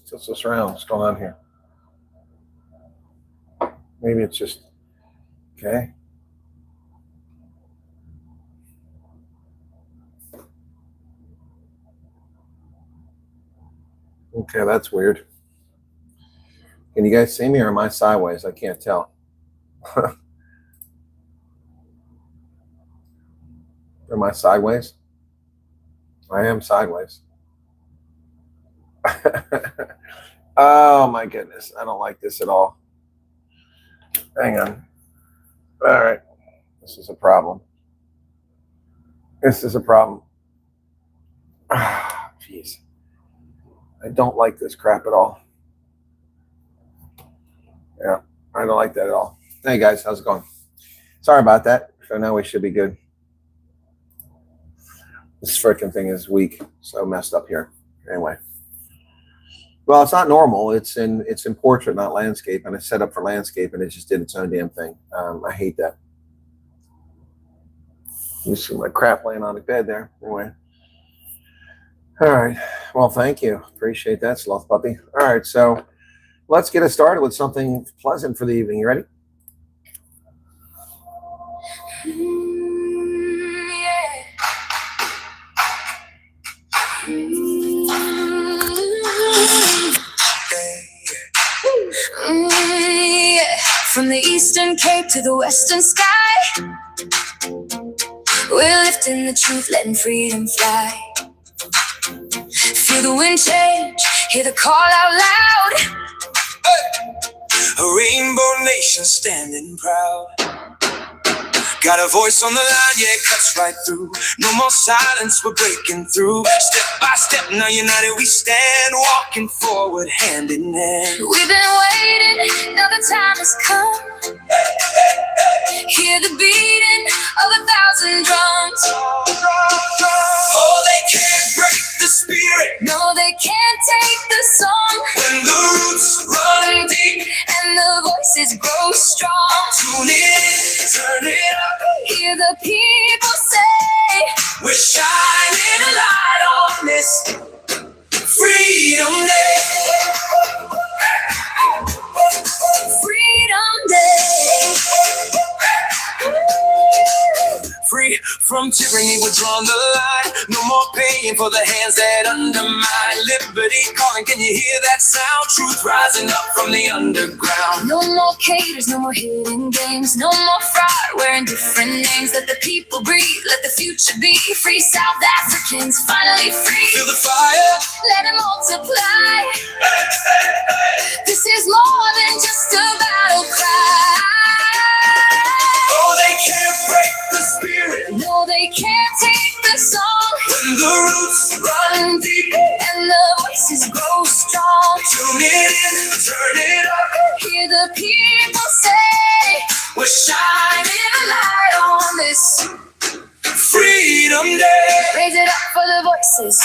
Tilt this around. What's going on here? Maybe it's just, okay. Okay, that's weird. Can you guys see me, or am I sideways? I can't tell. Am I sideways? I am sideways. Oh my goodness, I don't like this at all. Hang on. All right, this is a problem. This is a problem. Ah, jeez. I don't like this crap at all. Yeah, I don't like that at all. Hey guys, how's it going? Sorry about that. So now we should be good. This freaking thing is weak, so messed up here. Anyway. Well, it's not normal. It's in portrait, not landscape, and it's set up for landscape, and it just did its own damn thing. I hate that. You see my crap laying on the bed there. Anyway. All right. Well, thank you. Appreciate that, sloth puppy. All right, so let's get it started with something pleasant for the evening. You ready? From the eastern cape to the western sky, we're lifting the truth, letting freedom fly. Feel the wind change, hear the call out loud. A rainbow nation standing proud. Got a voice on the line, yeah, it cuts right through. No more silence, we're breaking through. Step by step, now united we stand, walking forward hand in hand. We've been waiting, now the time has come. Hear the beating of 1,000 drums. Oh, they can't break the spirit. No, they can't take the song. When the roots run deep and the voices grow strong. Tune in, turn it up. Hear the people say, we're shining a light on this Freedom Day. Freedom Day. Free from tyranny, we're drawing the line. No more paying for the hands that undermine. Liberty calling, can you hear that sound? Truth rising up from the underground. No more caters, no more hidden games. No more fraud, wearing different names. Let the people breathe, let the future be. Free South Africans, finally free. Feel the fire, let it multiply. This is more than just a battle cry. Oh, they can't break the spirit. No, they can't take the song. When the roots run deep and the voices grow strong. Tune it in, turn it up. Hear the people say, we're shining a light on this Freedom Day. Raise it up for the voices,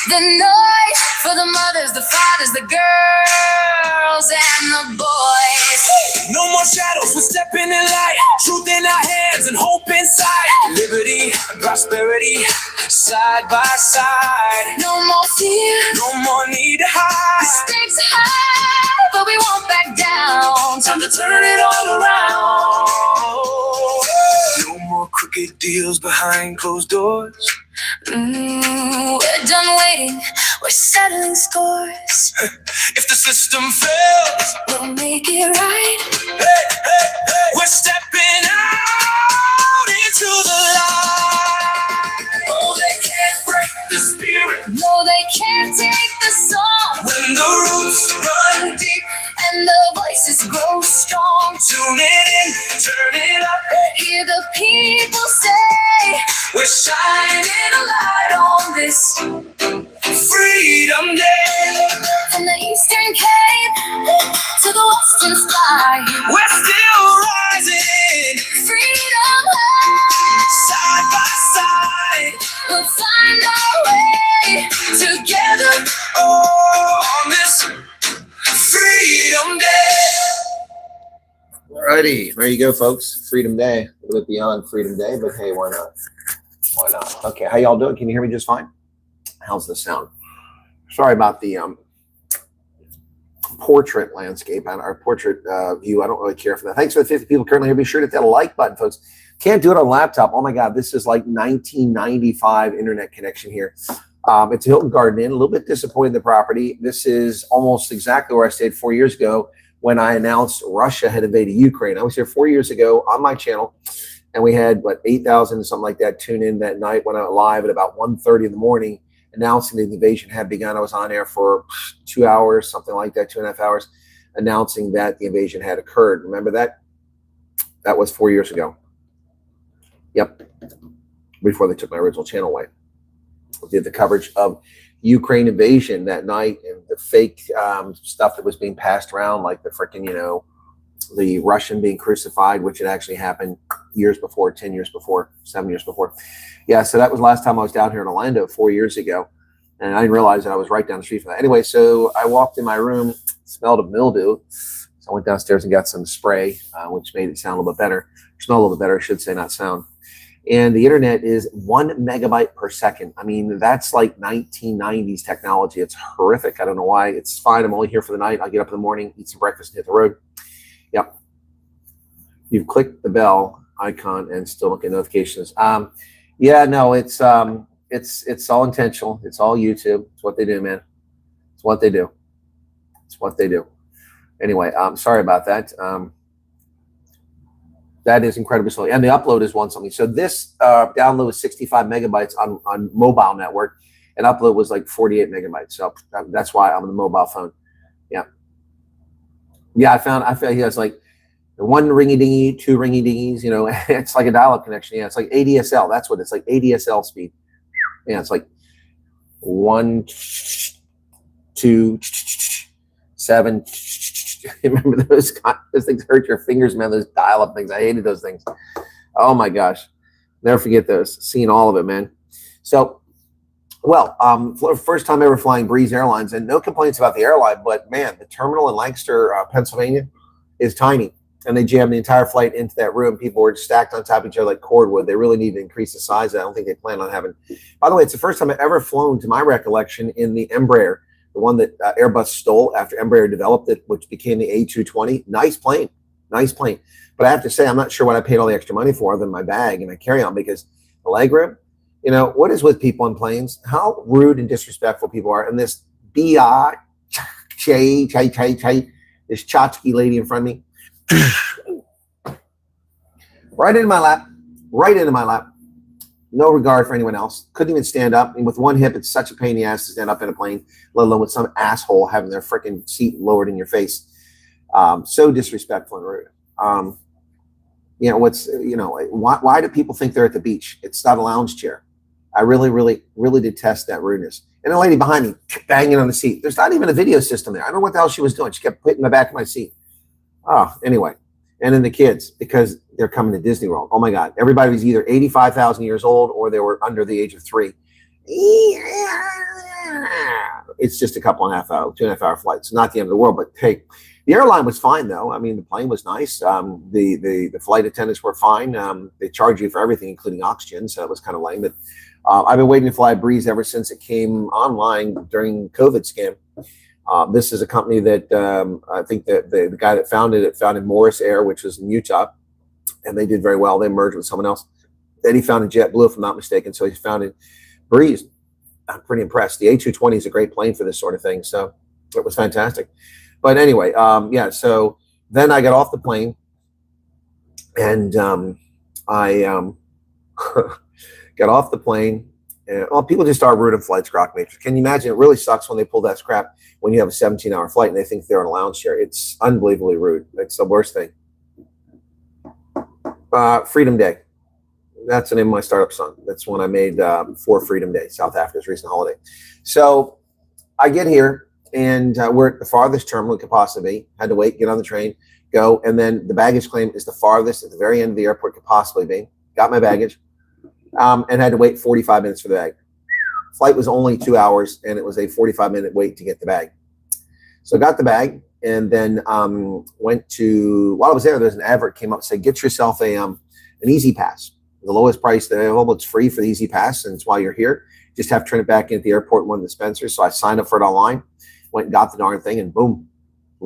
the noise for the mothers, the fathers, the girls, and the boys. No more shadows, we're stepping in light. Truth in our hands and hope inside. Liberty and prosperity, side by side. No more fear, no more need to hide. The stakes are high, but we won't back down. Time to turn it all around. No more crooked deals behind closed doors. We're done waiting, we're settling scores. If the system fails, we'll make it right. Hey, we're stepping out into the light. Oh, they can't break the spirit. No, they can't take the song. When the roots run deep and the voices grow strong. Tune it in, turn it up. Hear the people say, we're shining a light on this Freedom Day. From the eastern cape to the western sky, we're still rising. Freedom high. Side by side, we'll find our way together. Oh, on this Freedom Day. Alrighty, there you go, folks. Freedom Day. A little bit beyond Freedom Day, but hey, why not? Why not? Okay, how y'all doing? Can you hear me just fine? How's the sound? Sorry about the portrait landscape and our portrait view. I don't really care for that. Thanks for the 50 people currently here. Be sure to hit that like button, folks. Can't do it on laptop. Oh my God, this is like 1995 internet connection here. It's Hilton Garden Inn. A little bit disappointed in the property. This is almost exactly where I stayed 4 years ago when I announced Russia had invaded Ukraine. I was here 4 years ago on my channel, and we had, 8,000 something like that tune in that night when I went live at about 1:30 in the morning, announcing the invasion had begun. I was on air for 2 hours, something like that, 2.5 hours, announcing that the invasion had occurred. Remember that? That was 4 years ago. Yep, before they took my original channel away. I did the coverage of Ukraine invasion that night and the fake stuff that was being passed around, like the freaking, the Russian being crucified, which had actually happened years before, 10 years before, 7 years before. Yeah, so that was the last time I was down here in Orlando 4 years ago. And I didn't realize that I was right down the street from that. Anyway, so I walked in my room, smelled of mildew. So I went downstairs and got some spray, which made it sound a little bit better. Smell a little bit better, I should say, not sound. And the internet is 1 megabyte per second. I mean, that's like 1990s technology. It's horrific. I don't know why. It's fine. I'm only here for the night. I'll get up in the morning, eat some breakfast, and hit the road. Yep. You've clicked the bell icon and still don't get notifications. Yeah, no, it's all intentional. It's all YouTube. It's what they do, man. It's what they do. It's what they do. Anyway, sorry about that. That is incredibly slow. And the upload is one something. So this download was 65 megabytes on mobile network, and upload was like 48 megabytes. So that's why I'm on the mobile phone. Yeah. Yeah, I found it's like one ringy dingy, two ringy dingies, it's like a dial-up connection. Yeah, it's like ADSL. That's what it's like, ADSL speed. Yeah, it's like 1, 2, 7. Remember those things hurt your fingers, man, those dial-up things. I hated those things. Oh my gosh. Never forget those. Seeing all of it, man. So, well, first time ever flying Breeze Airlines, and no complaints about the airline, but man, the terminal in Lancaster, Pennsylvania is tiny. And they jammed the entire flight into that room. People were stacked on top of each other like cordwood. They really need to increase the size. I don't think they plan on having. By the way, it's the first time I've ever flown, to my recollection, in the Embraer, the one that Airbus stole after Embraer developed it, which became the A220. Nice plane, nice plane. But I have to say, I'm not sure what I paid all the extra money for other than my bag and my carry-on, because the legroom, what is with people on planes? How rude and disrespectful people are. And this this tchotchke lady in front of me, right into my lap, no regard for anyone else. Couldn't even stand up. And with one hip, it's such a pain in the ass to stand up in a plane, let alone with some asshole having their freaking seat lowered in your face. So disrespectful and rude. Why do people think they're at the beach? It's not a lounge chair. I really, really, really detest that rudeness. And the lady behind me banging on the seat. There's not even a video system there. I don't know what the hell she was doing. She kept hitting the back of my seat. Oh, anyway. And then the kids, because they're coming to Disney World. Oh my God. Everybody was either 85,000 years old or they were under the age of 3. It's just a couple and a half hour, 2.5 hour flights. Not the end of the world, but hey, the airline was fine though. I mean, the plane was nice. The flight attendants were fine. They charge you for everything, including oxygen. So that was kind of lame. But I've been waiting to fly Breeze ever since it came online during COVID scam. This is a company that I think that the guy that founded it founded Morris Air, which was in Utah, and they did very well. They merged with someone else. Then he founded JetBlue, if I'm not mistaken. So he founded Breeze. I'm pretty impressed. The A220 is a great plane for this sort of thing. So it was fantastic. But anyway, yeah, so then I got off the plane, and I got off the plane. And, well, people just start rude in flights, Grok Matrix. Can you imagine? It really sucks when they pull that crap when you have a 17-hour flight and they think they're in a lounge chair. It's unbelievably rude. It's the worst thing. Freedom Day. That's the name of my startup song. That's one I made for Freedom Day, South Africa's recent holiday. So I get here, and we're at the farthest terminal we could possibly be. Had to wait, get on the train, go, and then the baggage claim is the farthest at the very end of the airport could possibly be. Got my baggage, and had to wait 45 minutes for the bag. Flight was only 2 hours, and it was a 45-minute wait to get the bag. So got the bag, and then went to, while I was there was an advert came up, said, get yourself an Easy Pass. The lowest price available. It's free for the Easy Pass, and it's while you're here. Just have to turn it back in at the airport in one of the dispensers. So I signed up for it online, went and got the darn thing, and boom,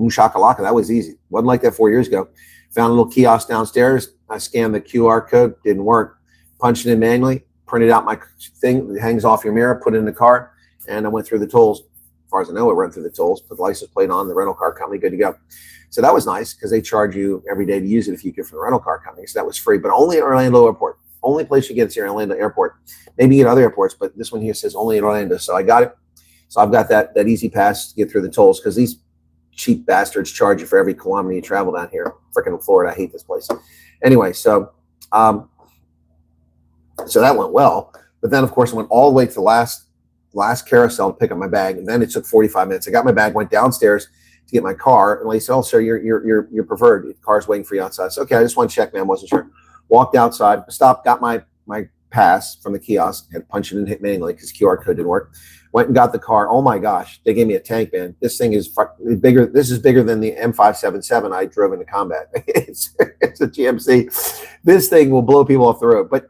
shakalaka, that was easy. Wasn't like that 4 years ago. Found a little kiosk downstairs. I scanned the QR code, didn't work. Punched it in manually, printed out my thing, it hangs off your mirror, put it in the car, and I went through the tolls. As far as I know, I went through the tolls, put the license plate on, the rental car company, good to go. So that was nice because they charge you every day to use it if you get from the rental car company. So that was free, but only at Orlando Airport. Only place you get is here at Orlando Airport. Maybe at other airports, but this one here says only at Orlando. So I got it. So I've got that easy pass to get through the tolls because these cheap bastards charge you for every kilometer you travel down here. Freaking Florida, I hate this place. Anyway, so so that went well. But then, of course, I went all the way to the last carousel to pick up my bag, and then it took 45 minutes. I got my bag, went downstairs to get my car, and they said, "Oh, sir, you're preferred. Your car's waiting for you outside." So, okay, I just want to check, man. Wasn't sure. Walked outside, stopped, got my pass from the kiosk, had to punch it in, hit manually because QR code didn't work. Went and got the car. Oh my gosh, they gave me a tank, man. This thing is bigger. This is bigger than the M577 I drove into combat. it's a GMC. This thing will blow people off the road. But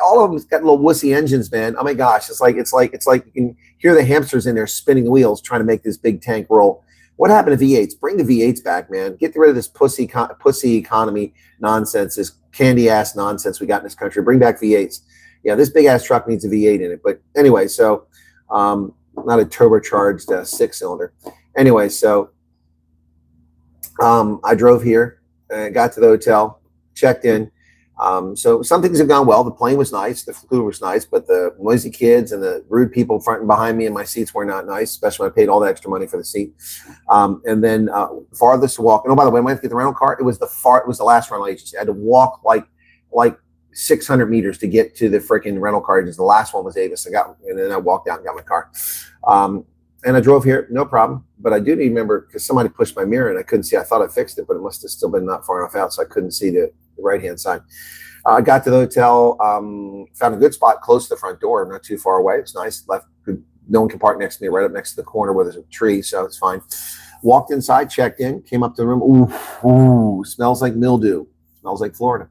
all of them's got little wussy engines, man. Oh my gosh, it's like you can hear the hamsters in there spinning the wheels trying to make this big tank roll. What happened to V8s? Bring the V8s back, man. Get rid of this pussy economy nonsense, this candy ass nonsense we got in this country. Bring back V8s. Yeah, this big ass truck needs a V8 in it. But anyway, so not a turbocharged 6-cylinder. Anyway, so I drove here, got to the hotel, checked in. So some things have gone well. The plane was nice, the food was nice, but the noisy kids and the rude people front and behind me in my seats were not nice, especially when I paid all the extra money for the seat. And then farthest to walk. And oh, by the way, when I went to get the rental car, it was the last rental agency. I had to walk like 600 meters to get to the freaking rental car agency. The last one was Avis. And then I walked out and got my car. And I drove here, no problem. But I do remember because somebody pushed my mirror and I couldn't see. I thought I fixed it, but it must have still been not far enough out, so I couldn't see the right-hand side. I got to the hotel, found a good spot close to the front door, not too far away. It's nice. No one can park next to me, right up next to the corner where there's a tree, so it's fine. Walked inside, checked in, came up to the room. Ooh, smells like mildew. Smells like Florida.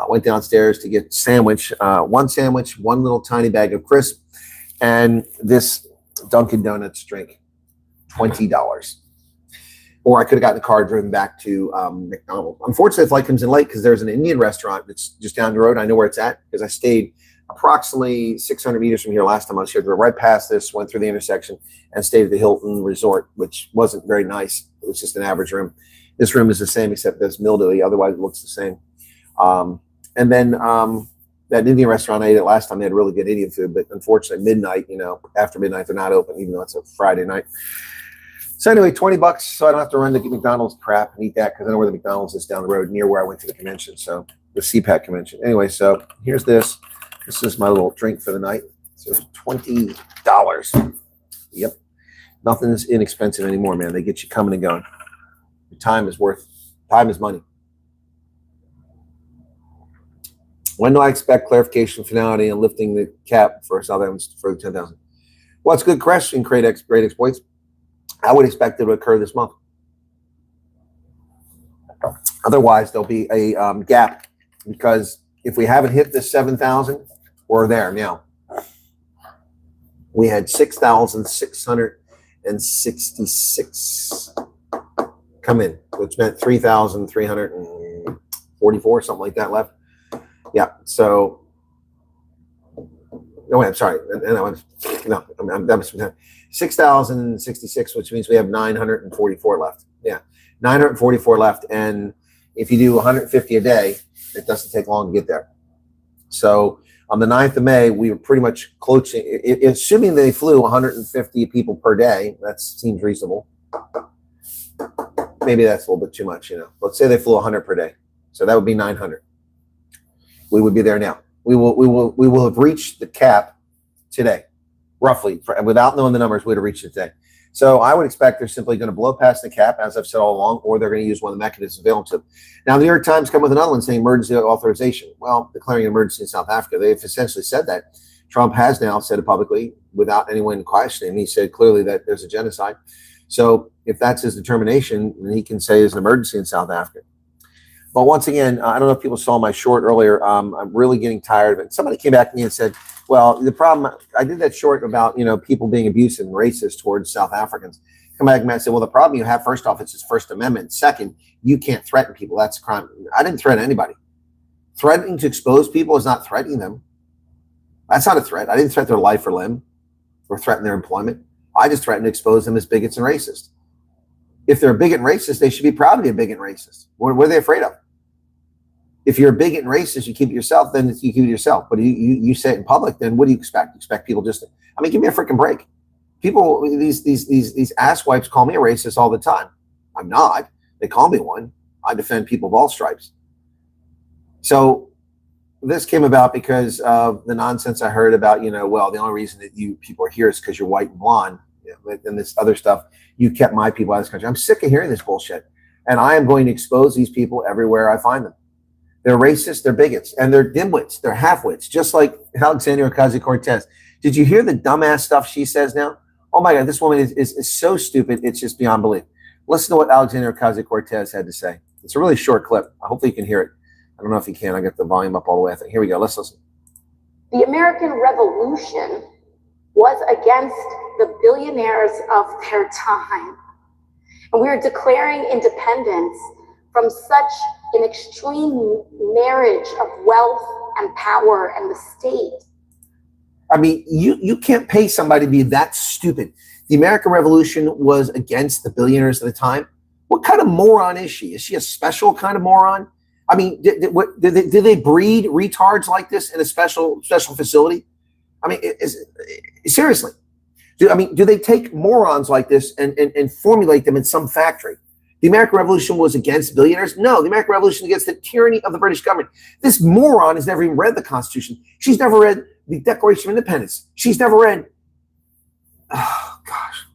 Went downstairs to get one sandwich, one little tiny bag of crisp, and this Dunkin' Donuts drink, $20. Or I could have gotten a car driven back to McDonald's. Unfortunately, the flight comes in late because there's an Indian restaurant that's just down the road. I know where it's at because I stayed approximately 600 meters from here last time I was here. Drove right past this, went through the intersection, and stayed at the Hilton Resort, which wasn't very nice. It was just an average room. This room is the same except there's mildewy. Otherwise, it looks the same. And then that Indian restaurant I ate at last time, they had really good Indian food, but unfortunately, midnight, after midnight, they're not open, even though it's a Friday night. So anyway, $20, so I don't have to run to get McDonald's crap and eat that because I know where the McDonald's is down the road near where I went to the convention, so the CPAC convention. Anyway, so here's this. This is my little drink for the night. So it's $20. Yep. Nothing is inexpensive anymore, man. They get you coming and going. Time is money. When do I expect clarification, finality, and lifting the cap for South Evans for the 10,000? Well, it's a good question, great exploits. I would expect it to occur this month. Otherwise, there'll be a gap because if we haven't hit the 7,000, we're there now. We had 6,666 come in, which meant 3,344, something like that left. Yeah, so, no, wait, I'm sorry. That was 6,066, which means we have 944 left. Yeah, 944 left. And if you do 150 a day, it doesn't take long to get there. So on the 9th of May, we were pretty much closing, assuming they flew 150 people per day. That seems reasonable. Maybe that's a little bit too much, Let's say they flew 100 per day. So that would be 900. We would be there now. We will have reached the cap today, roughly. Without knowing the numbers, we'd have reached it today. So I would expect they're simply going to blow past the cap, as I've said all along, or they're going to use one of the mechanisms available to them. Now, the New York Times come with another one saying emergency authorization. Well, declaring an emergency in South Africa, they've essentially said that. Trump has now said it publicly without anyone questioning. He said clearly that there's a genocide. So if that's his determination, then he can say there's an emergency in South Africa. But once again, I don't know if people saw my short earlier. I'm really getting tired of it. Somebody came back to me and said, well, the problem, I did that short about, people being abusive and racist towards South Africans. Come back and say, well, the problem you have, first off, it's his First Amendment. Second, you can't threaten people. That's a crime. I didn't threaten anybody. Threatening to expose people is not threatening them. That's not a threat. I didn't threaten their life or limb or threaten their employment. I just threatened to expose them as bigots and racists. If they're a bigot and racist, they should be proud to be a bigot and racist. What are they afraid of? If you're a bigot and racist, you keep it yourself, then you keep it yourself. But you say it in public, then what do you expect? You expect people just to, I mean, give me a freaking break. People, these asswipes call me a racist all the time. I'm not. They call me one. I defend people of all stripes. So this came about because of the nonsense I heard about, well, the only reason that you people are here is because you're white and blonde, and this other stuff. You kept my people out of this country. I'm sick of hearing this bullshit. And I am going to expose these people everywhere I find them. They're racist, they're bigots, and they're dimwits, they're halfwits, just like Alexandria Ocasio-Cortez. Did you hear the dumbass stuff she says now? Oh my God, this woman is so stupid, it's just beyond belief. Listen to what Alexandria Ocasio-Cortez had to say. It's a really short clip. Hopefully you can hear it. I don't know if you can. I got the volume up all the way. I think. Here we go. Let's listen. The American Revolution was against the billionaires of their time. And we are declaring independence from such an extreme marriage of wealth and power and the state. I mean, you can't pay somebody to be that stupid. The American Revolution was against the billionaires of the time. What kind of moron is she? Is she a special kind of moron? I mean, did they breed retards like this in a special facility? I mean, seriously. Do they take morons like this and formulate them in some factory? The American Revolution was against billionaires? No, the American Revolution was against the tyranny of the British government. This moron has never even read the Constitution. She's never read the Declaration of Independence. She's never read, oh gosh.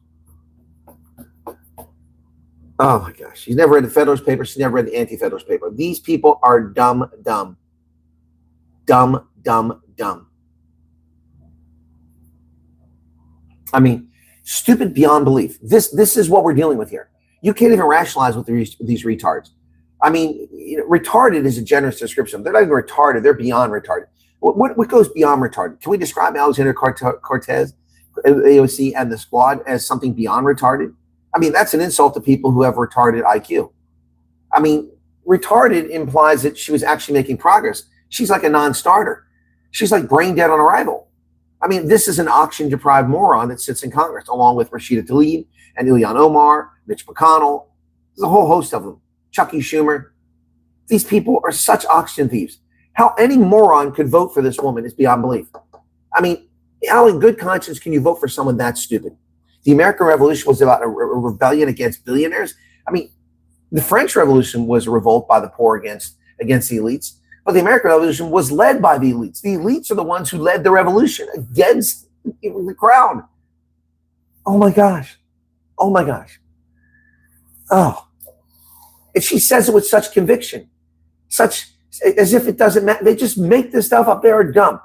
Oh my gosh. She's never read the Federalist Papers. She's never read the Anti-Federalist Paper. These people are dumb. I mean, stupid beyond belief. This is what we're dealing with here. You can't even rationalize with these retards. I mean, retarded is a generous description. They're not even retarded. They're beyond retarded. What goes beyond retarded? Can we describe Alexandria Cortez, AOC, and the squad as something beyond retarded? I mean, that's an insult to people who have retarded IQ. I mean, retarded implies that she was actually making progress. She's like a non-starter. She's like brain dead on arrival. I mean, this is an oxygen-deprived moron that sits in Congress, along with Rashida Tlaib and Ilhan Omar, Mitch McConnell. There's a whole host of them. Chucky Schumer. These people are such oxygen thieves. How any moron could vote for this woman is beyond belief. I mean, how in good conscience can you vote for someone that stupid? The American Revolution was about a rebellion against billionaires. I mean, the French Revolution was a revolt by the poor against the elites. But the American Revolution was led by the elites. The elites are the ones who led the revolution against the crowd. Oh my gosh. Oh my gosh. Oh. And she says it with such conviction, such as if it doesn't matter. They just make this stuff up. They are dumb.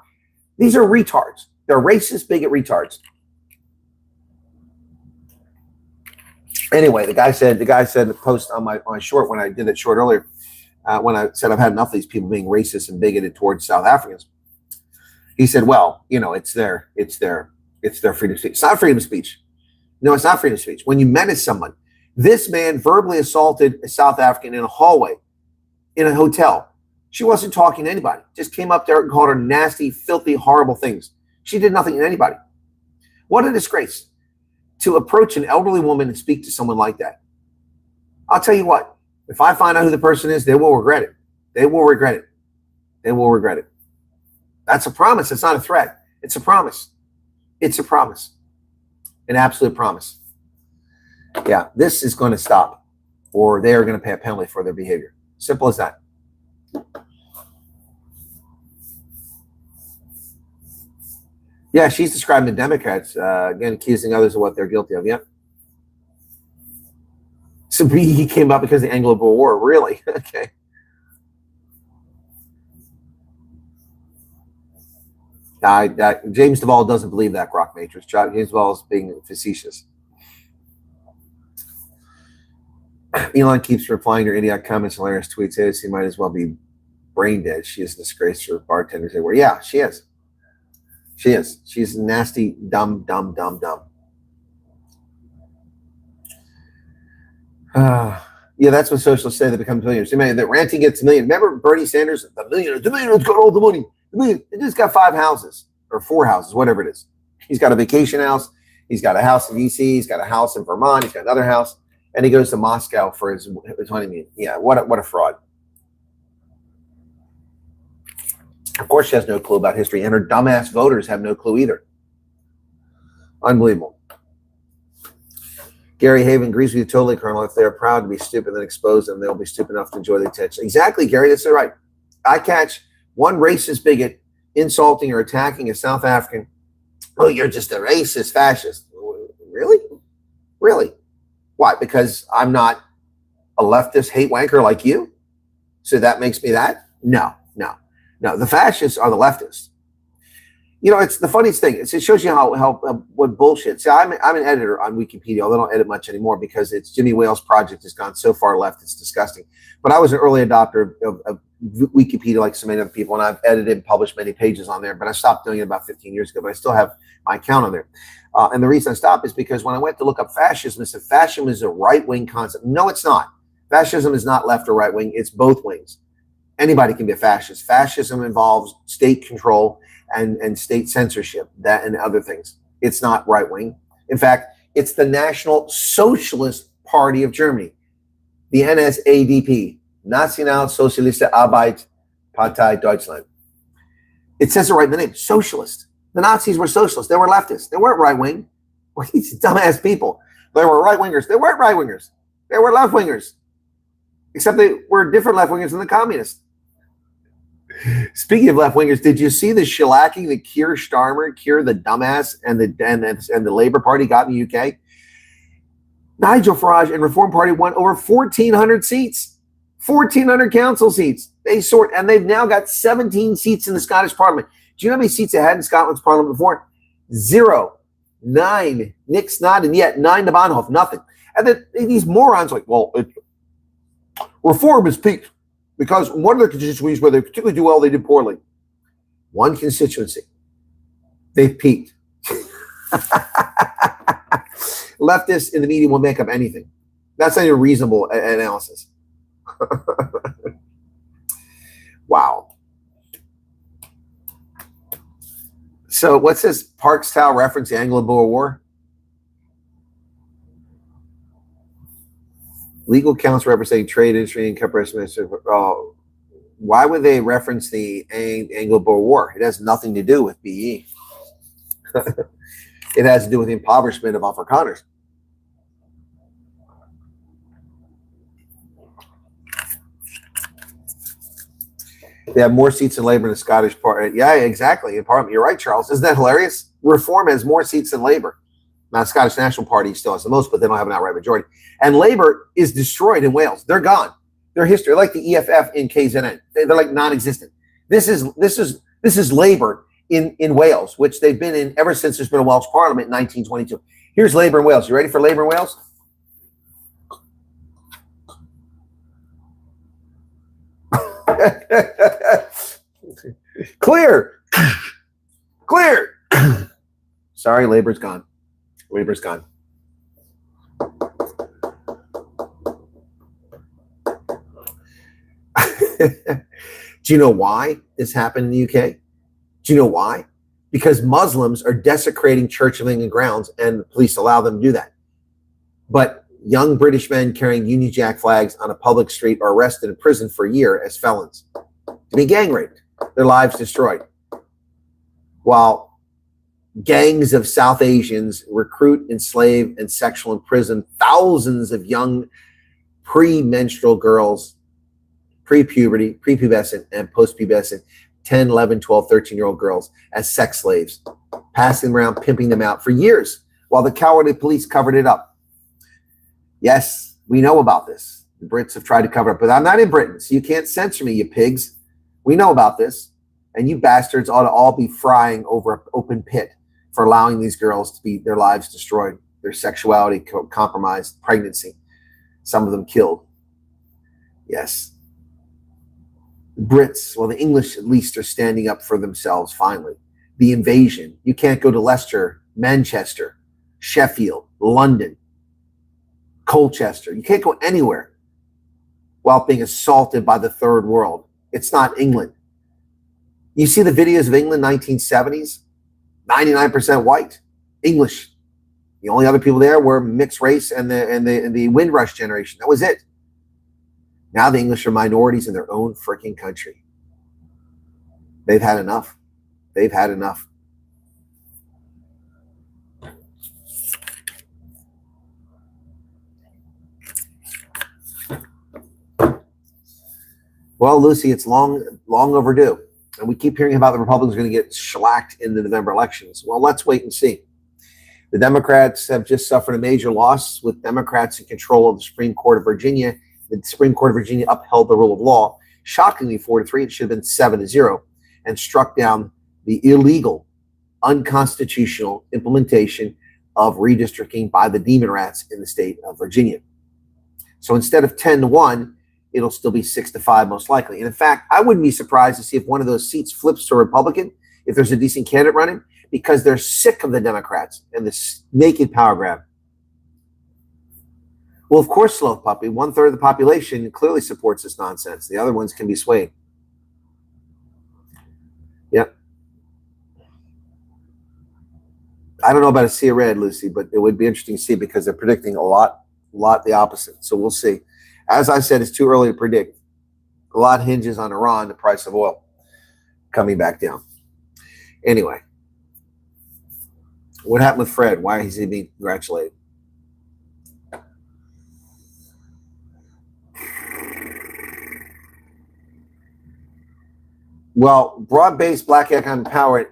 These are retards. They're racist, bigot retards. Anyway, the guy said the post on my short when I did that short earlier. When I said I've had enough of these people being racist and bigoted towards South Africans, he said, well, it's their freedom of speech. It's not freedom of speech. No, it's not freedom of speech. When you menace someone, this man verbally assaulted a South African in a hallway in a hotel. She wasn't talking to anybody. Just came up there and called her nasty, filthy, horrible things. She did nothing to anybody. What a disgrace to approach an elderly woman and speak to someone like that. I'll tell you what. If I find out who the person is, they will regret it. They will regret it. They will regret it. That's a promise. It's not a threat. It's a promise. It's a promise. An absolute promise. Yeah, this is going to stop, or they are going to pay a penalty for their behavior. Simple as that. Yeah, she's describing the Democrats, again, accusing others of what they're guilty of. Yeah. So he came up because of the Anglo-Boer War. Really? Okay. James Duvall doesn't believe that, Grok Matrix. James Duvall is being facetious. Elon keeps replying to her idiotic comments, hilarious tweets. AOC might as well be brain dead. She is a disgrace for bartenders everywhere. Yeah, she is. She is. She's nasty, dumb. Yeah, that's what socialists say. They become billionaires. That ranting gets a million. Remember Bernie Sanders? The millionaire's got all the money. The million, it just got 5 houses or 4 houses, whatever it is. He's got a vacation house. He's got a house in DC. He's got a house in Vermont. He's got another house, and he goes to Moscow for his honeymoon. Yeah, what a fraud. Of course, she has no clue about history, and her dumbass voters have no clue either. Unbelievable. Gary Haven agrees with you totally, Colonel. If they're proud to be stupid and expose them, they'll be stupid enough to enjoy the attention. Exactly, Gary. That's right. I catch one racist bigot insulting or attacking a South African. Oh, you're just a racist fascist. Really? Really? Why? Because I'm not a leftist hate wanker like you? So that makes me that? No. The fascists are the leftists. You know, it's the funniest thing. It shows you how what bullshit. See, I'm an editor on Wikipedia, although I don't edit much anymore because it's Jimmy Wales' project has gone so far left, it's disgusting. But I was an early adopter of Wikipedia like so many other people, and I've edited and published many pages on there, but I stopped doing it about 15 years ago, but I still have my account on there. And the reason I stopped is because when I went to look up fascism, I said fascism is a right-wing concept. No, it's not. Fascism is not left or right wing. It's both wings. Anybody can be a fascist. Fascism involves state control and state censorship, that and other things. It's not right wing. In fact, it's the National Socialist Party of Germany, the NSADP, Nationalsozialistische Arbeiterpartei Deutschland. It says it right in the name, socialist. The Nazis were socialists. They were leftists. They weren't right wing. Well, these dumbass people. They were right wingers. They weren't right wingers. They were left wingers. Except they were different left wingers than the communists. Speaking of left wingers, did you see the shellacking that Keir the dumbass, and the Labour Party got in the UK? Nigel Farage and Reform Party won over 1,400 seats, 1,400 council seats. They've now got 17 seats in the Scottish Parliament. Do you know how many seats they had in Scotland's Parliament before? 0, 9. Nick Snodden, yet 9 to Bonhoeffer, nothing. And then these morons like, well, reform is peaked. Because one of the constituencies where they particularly do well, they did poorly. One constituency. They've peaked. Leftists in the media will make up anything. That's not even a reasonable analysis. Wow. So what's this Parks Towel reference, the Anglo-Boer War? Legal counsel representing trade industry and comparison. Why would they reference the Anglo-Boer War? It has nothing to do with BE. It has to do with the impoverishment of Afrikaners. They have more seats in Labour in the Scottish Parliament. Yeah, exactly. In Parliament, you're right, Charles. Isn't that hilarious? Reform has more seats than Labour. Now, the Scottish National Party still has the most, but they don't have an outright majority. And Labour is destroyed in Wales. They're gone. Their history, like the EFF in KZN, they're like non-existent. This is Labour in Wales, which they've been in ever since there's been a Welsh Parliament in 1922. Here's Labour in Wales. You ready for Labour in Wales? Clear. Sorry, Labour's gone. Labour's gone. Do you know why this happened in the UK? Do you know why? Because Muslims are desecrating Church of England grounds and the police allow them to do that. But young British men carrying Union Jack flags on a public street are arrested and imprisoned for a year as felons to be gang raped, their lives destroyed. While gangs of South Asians recruit, enslave, and sexual imprison thousands of young pre-menstrual girls, pre-puberty, prepubescent, and post-pubescent 10, 11, 12, 13-year-old girls as sex slaves, passing them around, pimping them out for years while the cowardly police covered it up. Yes, we know about this. The Brits have tried to cover it, but I'm not in Britain, so you can't censor me, you pigs. We know about this, and you bastards ought to all be frying over an open pit for allowing these girls to be their lives destroyed, their sexuality compromised, pregnancy, some of them killed. Yes. The Brits, well, the English at least are standing up for themselves finally. The invasion. You can't go to Leicester, Manchester, Sheffield, London, Colchester. You can't go anywhere without being assaulted by the third world. It's not England. You see the videos of England 1970s, 99% white, English. The only other people there were mixed race and the Windrush generation. That was it. Now the English are minorities in their own freaking country. They've had enough. They've had enough. Well, Lucy, it's long overdue. And we keep hearing about the Republicans going to get shellacked in the November elections. Well, let's wait and see. The Democrats have just suffered a major loss with Democrats in control of the Supreme Court of Virginia. The Supreme Court of Virginia upheld the rule of law, shockingly 4-3. It should have been 7-0, and struck down the illegal, unconstitutional implementation of redistricting by the demon rats in the state of Virginia. So instead of 10-1, it'll still be 6-5 most likely. And in fact, I wouldn't be surprised to see if one of those seats flips to a Republican, if there's a decent candidate running, because they're sick of the Democrats and this naked power grab. Well, of course, Sloth Puppy, 1/3 of the population clearly supports this nonsense. The other ones can be swayed. Yep. I don't know about a sea of red, Lucy, but it would be interesting to see because they're predicting a lot the opposite. So we'll see. As I said, it's too early to predict. A lot hinges on Iran, the price of oil coming back down. Anyway, what happened with Fred? Why is he being congratulated? Well, broad-based black economic empowerment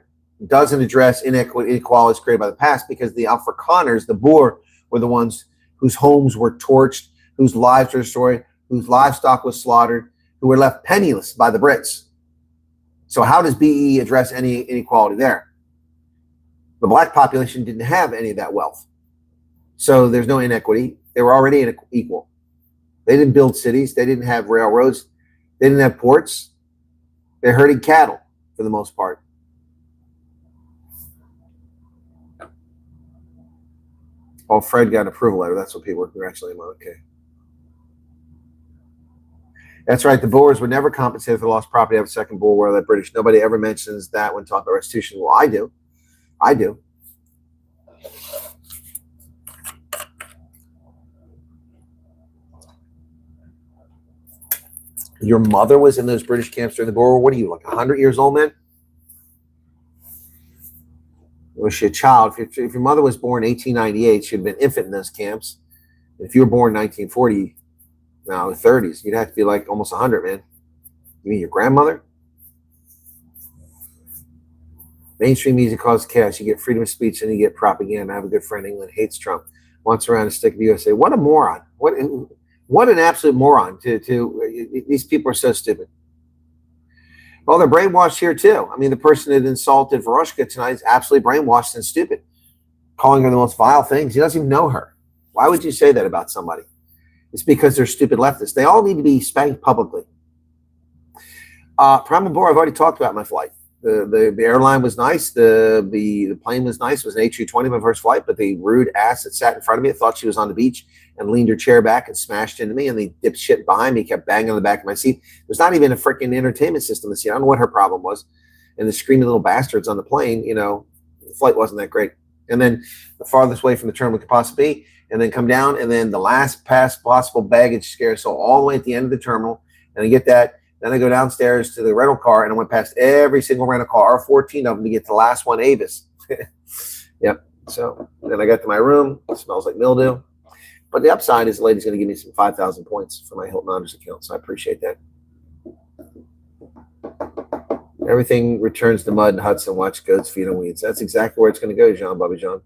doesn't address inequalities created by the past because the Afrikaners, the Boer, were the ones whose homes were torched, whose lives were destroyed, whose livestock was slaughtered, who were left penniless by the Brits. So how does BE address any inequality there? The black population didn't have any of that wealth. So there's no inequity. They were already equal. They didn't build cities. They didn't have railroads. They didn't have ports. They're herding cattle for the most part. Oh, Fred got an approval letter. That's what people were congratulating him on. Okay. That's right. The Boers were never compensated for the lost property of a second Boer War. That British. Nobody ever mentions that when talking about restitution. Well, I do. I do. Your mother was in those British camps during the Boer War. What are you, like 100 years old, man? Was she a child? If your mother was born in 1898, she'd have been infant in those camps. If you were born in 1940, now the 30s, you'd have to be like almost 100, man. You mean your grandmother? Mainstream music causes chaos. You get freedom of speech and you get propaganda. I have a good friend in England, hates Trump, wants around to stick to the USA. What a moron. What an absolute moron. These people are so stupid. Well, they're brainwashed here too. I mean, the person that insulted Veroshka tonight is absolutely brainwashed and stupid, calling her the most vile things. He doesn't even know her. Why would you say that about somebody? It's because they're stupid leftists. They all need to be spanked publicly. Primal Boar, I've already talked about my flight. The airline was nice. The plane was nice. It was an A320, my first flight, but the rude ass that sat in front of me thought she was on the beach and leaned her chair back and smashed into me, and the dipshit behind me kept banging on the back of my seat. There's not even a freaking entertainment system this year. I don't know what her problem was. And the screaming little bastards on the plane, the flight wasn't that great. And then the farthest way from the terminal could possibly be, and then come down, and then the last possible baggage scare. So all the way at the end of the terminal, and I get that. Then I go downstairs to the rental car, and I went past every single rental car, 14 of them, to get to the last one, Avis. Yep. So then I got to my room. It smells like mildew. But the upside is the lady's going to give me some 5,000 points for my Hilton Honors account, so I appreciate that. Everything returns to mud and huts and watch goats feed on weeds. That's exactly where it's going to go, Jean, Bobby John.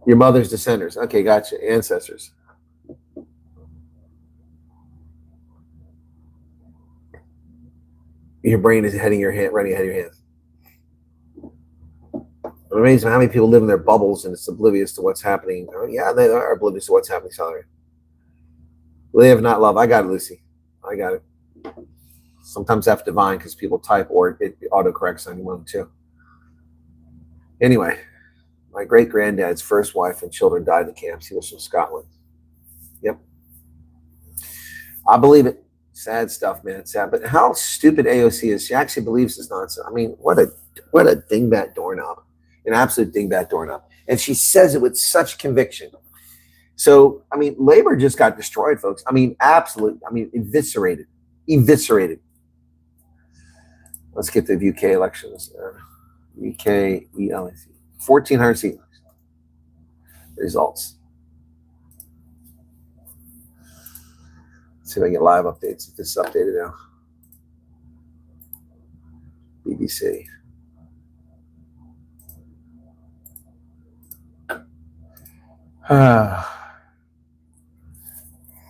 Your mother's descendants. Okay, gotcha. Ancestors. Your brain is running ahead of your hands. I'm amazed by how many people live in their bubbles and it's oblivious to what's happening. Oh, yeah, they are oblivious to what's happening. Sorry. Live, not love. I got it, Lucy. I got it. Sometimes I have to divine because people type or it autocorrects on one too. Anyway, My great-granddad's first wife and children died in the camps. He was from Scotland. Yep. I believe it. Sad stuff, man. It's sad. But how stupid AOC is. She actually believes this nonsense. I mean, what a dingbat doorknob. An absolute dingbat doorknob. And she says it with such conviction. So, I mean, labor just got destroyed, folks. I mean, absolutely. I mean, eviscerated. Eviscerated. Let's get the UK elections. UK, 1,400 seat results. Let's see if I can get live updates. If this is updated now. BBC.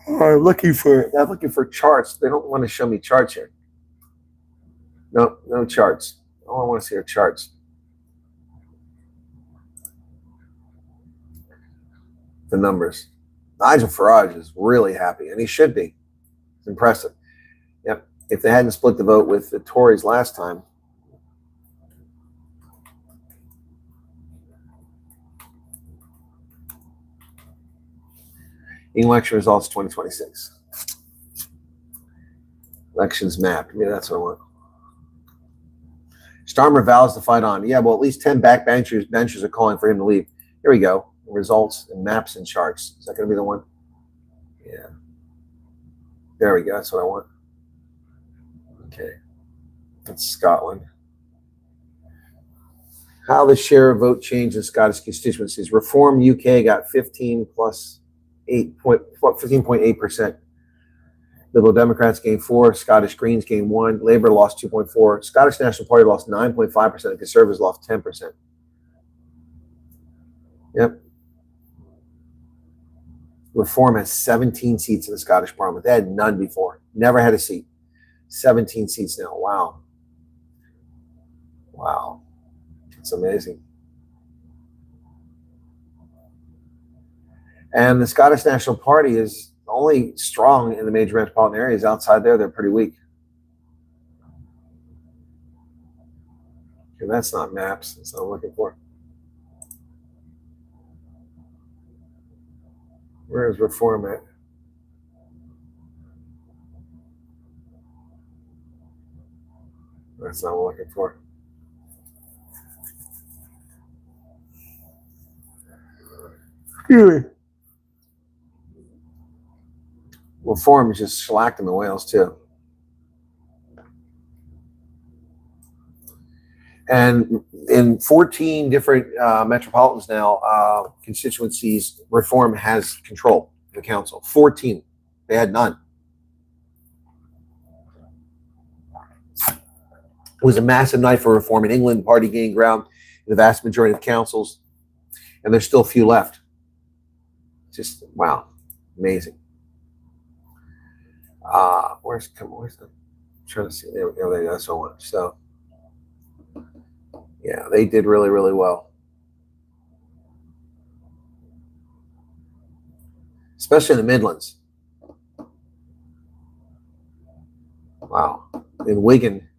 I'm looking for charts. They don't want to show me charts here. No charts. All I want to see are charts. The numbers. Nigel Farage is really happy, and he should be. It's impressive. Yep. If they hadn't split the vote with the Tories last time. Election results 2026. Elections map. I mean, that's what I want. Starmer vows to fight on. Yeah, well, at least 10 backbenchers are calling for him to leave. Here we go. Results and maps and charts. Is that going to be the one? Yeah. There we go. That's what I want. Okay. That's Scotland. How the share of vote changed in Scottish constituencies. Reform UK got 15.8%. Liberal Democrats gained 4. Scottish Greens gained 1. Labour lost 2.4. Scottish National Party lost 9.5%. And Conservatives lost 10%. Yep. Reform has 17 seats in the Scottish Parliament. They had none before. Never had a seat. 17 seats now. Wow. Wow. It's amazing. And the Scottish National Party is only strong in the major metropolitan areas. Outside there, they're pretty weak. Okay, that's not maps. That's what I'm looking for. Where is Reform at? That's not what I'm looking for. Excuse me. Reform is just shellacked in the Wales too. And in 14 different metropolitans now, constituencies, Reform has control of the council. 14. They had none. It was a massive night for Reform in England. The party gained ground in the vast majority of councils, and there's still a few left. Just, wow. Amazing. Where's the? I'm trying to see. There we go. That's so much. So, yeah, they did really, really well. Especially in the Midlands. Wow. In Wigan,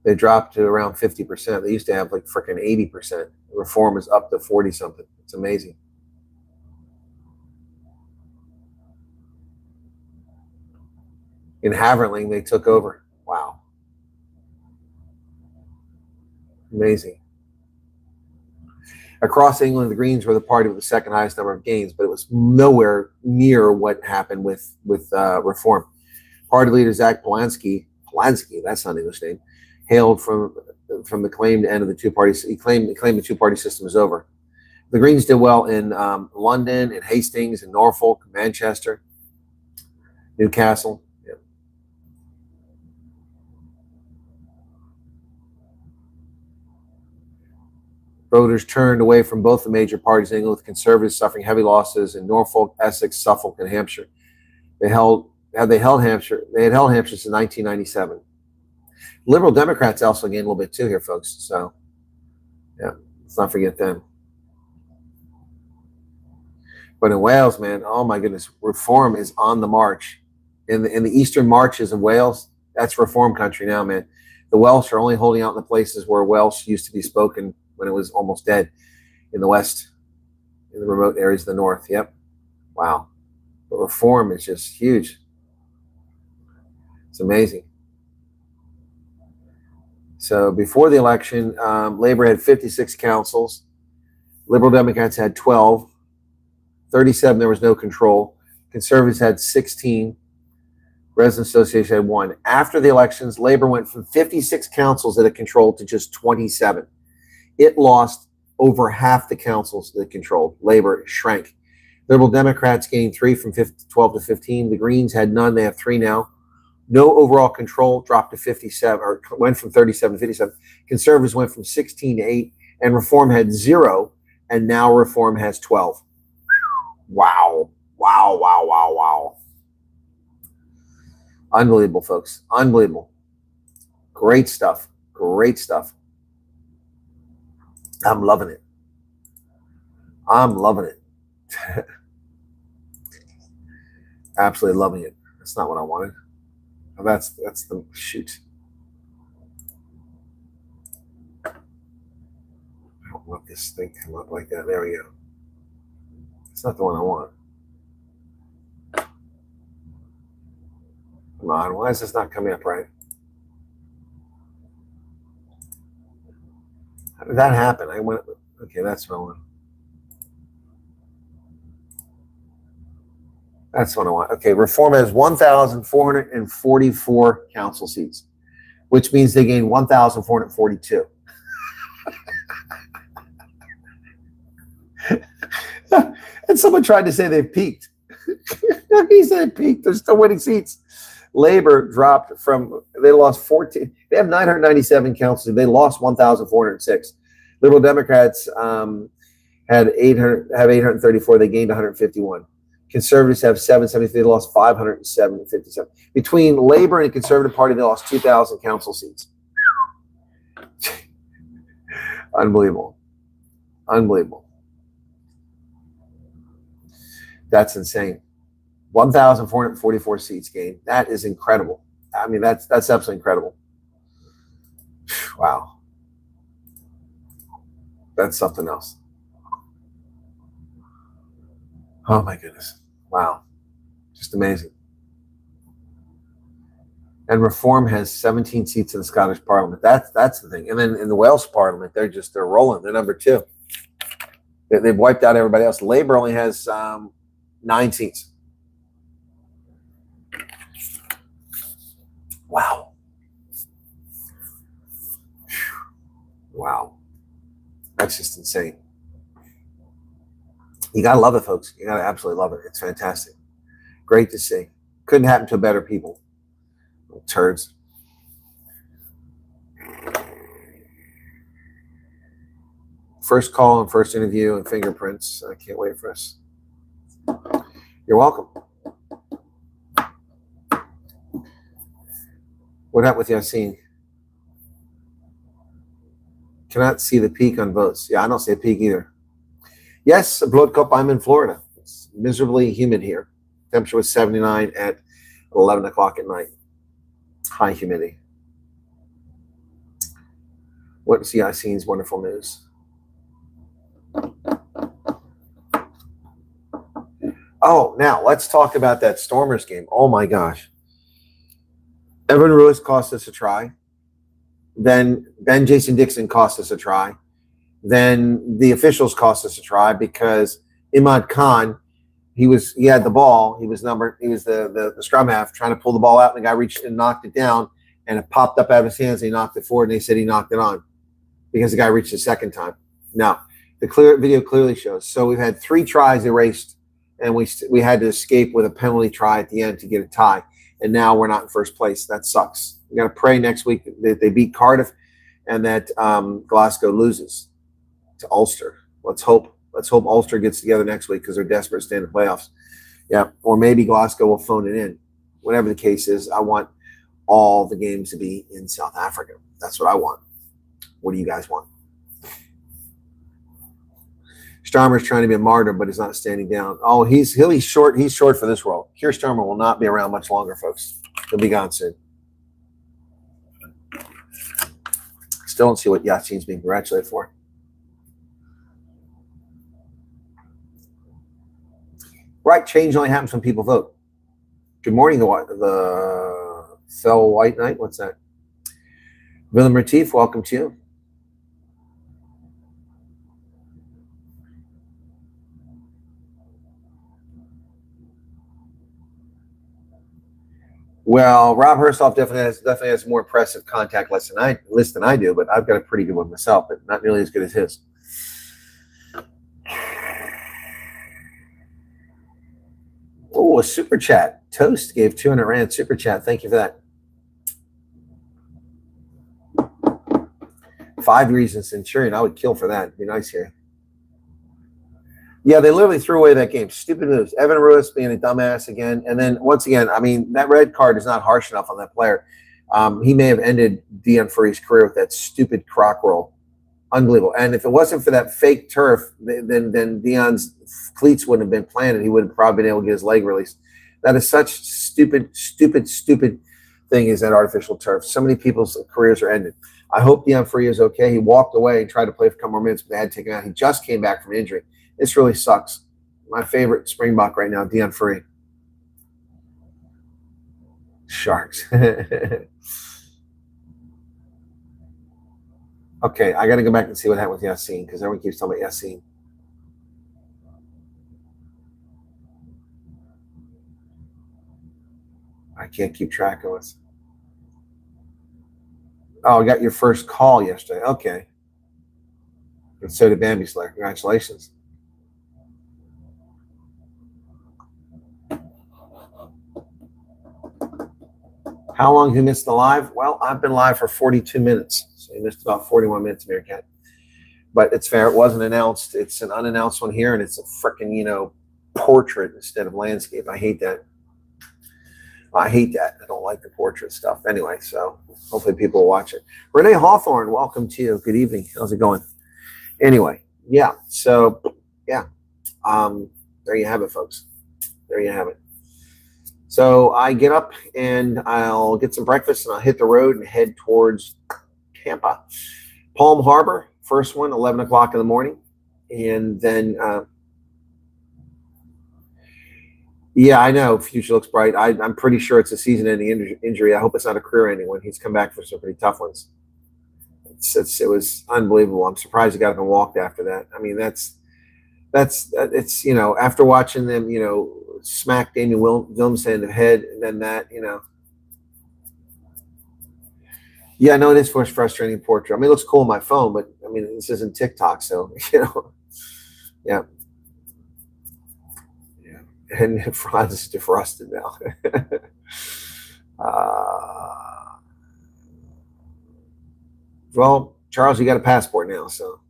they dropped to around 50%. They used to have like freaking 80%. Reform is up to 40-something. It's amazing. In Haverling, they took over. Wow. Amazing. Across England, the Greens were the party with the second highest number of gains, but it was nowhere near what happened with Reform. Party leader Zach Polanski, that's not an English name, hailed from the claimed end of the two parties. He claimed the two-party system was over. The Greens did well in London, in Hastings, in Norfolk, Manchester, Newcastle. Yep. Voters turned away from both the major parties in England, with Conservatives suffering heavy losses in Norfolk, Essex, Suffolk, and Hampshire. They had held Hampshire since 1997. Liberal Democrats also gained a little bit too here, folks. So, yeah, let's not forget them. But in Wales, man, oh my goodness, Reform is on the march. In the eastern marches of Wales, that's Reform country now, man. The Welsh are only holding out in the places where Welsh used to be spoken when it was almost dead. in the West, in the remote areas of the North. Yep. Wow. But reform is just huge. It's amazing. So before the election, Labor had 56 councils. Liberal Democrats had 12. 37, there was no control. Conservatives had 16. Resident Association had 1. After the elections, Labor went from 56 councils that it controlled to just 27. It lost over half the councils that it controlled. Labor shrank. Liberal Democrats gained 3 from 12 to 15. The Greens had none. They have 3 now. No overall control, dropped to 57, or went from 37 to 57. Conservatives went from 16 to 8, and Reform had 0, and now Reform has 12. Wow. Wow, wow, wow, wow. Unbelievable, folks. Unbelievable. Great stuff. Great stuff. I'm loving it. I'm loving it. Absolutely loving it. That's not what I wanted. Oh, that's the shoot. I don't want this thing to come up like that. There we go. It's not the one I want. Come on, why is this not coming up right? How did that happen? I went, okay, that's what I want. That's what I want. Okay, Reform has 1,444 council seats, which means they gained 1,442. And someone tried to say they've peaked. He said peaked. They're still winning seats. Labor dropped from, they lost 14. They have 997 councils. They lost 1,406. Liberal Democrats have 834. They gained 151. Conservatives have 773. They lost 557. Between Labor and the Conservative Party, they lost 2,000 council seats. Unbelievable. Unbelievable. That's insane. 1,444 seats gained. That is incredible. I mean, that's absolutely incredible. Wow. That's something else. Oh my goodness. Wow. Just amazing. And Reform has 17 seats in the Scottish Parliament. That's the thing. And then in the Welsh Parliament, they're rolling. They're number 2. They've wiped out everybody else. Labour only has 9 seats. Wow. Wow. That's just insane. You got to love it, folks. You got to absolutely love it. It's fantastic. Great to see. Couldn't happen to better people. Little turds. First call and first interview and fingerprints. I can't wait for us. You're welcome. What happened with Yassine? Cannot see the peak on votes. Yeah, I don't see a peak either. Yes, Blood Cup, I'm in Florida. It's miserably humid here. Temperature was 79 at 11 o'clock at night. High humidity. What's Yassine's wonderful news? Oh, now let's talk about that Stormers game. Oh my gosh. Evan Ruiz cost us a try. Then Ben Jason Dixon cost us a try. Then the officials cost us a try because Imad Khan, he had the ball. He was the scrum half trying to pull the ball out, and the guy reached and knocked it down, and it popped up out of his hands. And he knocked it forward, and they said he knocked it on because the guy reached the second time. Now, the video clearly shows. So we've had 3 tries erased, and we had to escape with a penalty try at the end to get a tie. And now we're not in first place. That sucks. We got to pray next week that they beat Cardiff and that Glasgow loses to Ulster. Let's hope Ulster gets together next week because they're desperate to stay in the playoffs. Yeah, or maybe Glasgow will phone it in. Whatever the case is, I want all the games to be in South Africa. That's what I want. What do you guys want? Starmer's trying to be a martyr, but he's not standing down. Oh, he's short. He's short for this world. Keir Starmer will not be around much longer, folks. He'll be gone soon. Still don't see what Yassine's being congratulated for. Right, change only happens when people vote. Good morning, the Cell White Knight. What's that? Willem Retief, welcome to you. Well, Rob Herstoff definitely has more impressive contact list than I do, but I've got a pretty good one myself, but not nearly as good as his. Oh, a super chat. Toast gave 200 Rand super chat. Thank you for that. 5 Reasons Centurion. I would kill for that. It'd be nice here. Yeah, they literally threw away that game. Stupid moves. Evan Ruiz being a dumbass again. And then once again, I mean, that red card is not harsh enough on that player. He may have ended Deon Furry's career with that stupid croc roll. Unbelievable. And if it wasn't for that fake turf, then Deon's cleats wouldn't have been planted. He would have probably been able to get his leg released. That is such stupid thing, is that artificial turf. So many people's careers are ended. I hope Deon Furry is okay. He walked away and tried to play for a couple more minutes, but they had to take him out. He just came back from injury. This really sucks. My favorite Springbok right now, Deon Furry. Sharks. Okay, I got to go back and see what happened with Yassine, because everyone keeps talking about Yassine. I can't keep track of us. Oh, I got your first call yesterday. Okay. And so did Bambi Slayer. Congratulations. How long have you missed the live? Well, I've been live for 42 minutes. So you missed about 41 minutes, Meerkat. But it's fair. It wasn't announced. It's an unannounced one here, and it's a freaking, portrait instead of landscape. I hate that. I hate that. I don't like the portrait stuff. Anyway, so hopefully people will watch it. Renee Hawthorne, welcome to you. Good evening. How's it going? Anyway, yeah. So, yeah. There you have it, folks. There you have it. So I get up and I'll get some breakfast and I'll hit the road and head towards Tampa. Palm Harbor, first one, 11 o'clock in the morning. And then, yeah, I know. Future looks bright. I'm pretty sure it's a season-ending injury. I hope it's not a career-ending one. He's come back for some pretty tough ones. It was unbelievable. I'm surprised he got up and walked after that. I mean, it's after watching them, smack Damien Wilmsen in the head, and then that, Yeah, no, it is for frustrating portrait. I mean, it looks cool on my phone, but I mean, this isn't TikTok, so yeah. And Franz is defrosted now. Well, Charles, you got a passport now, so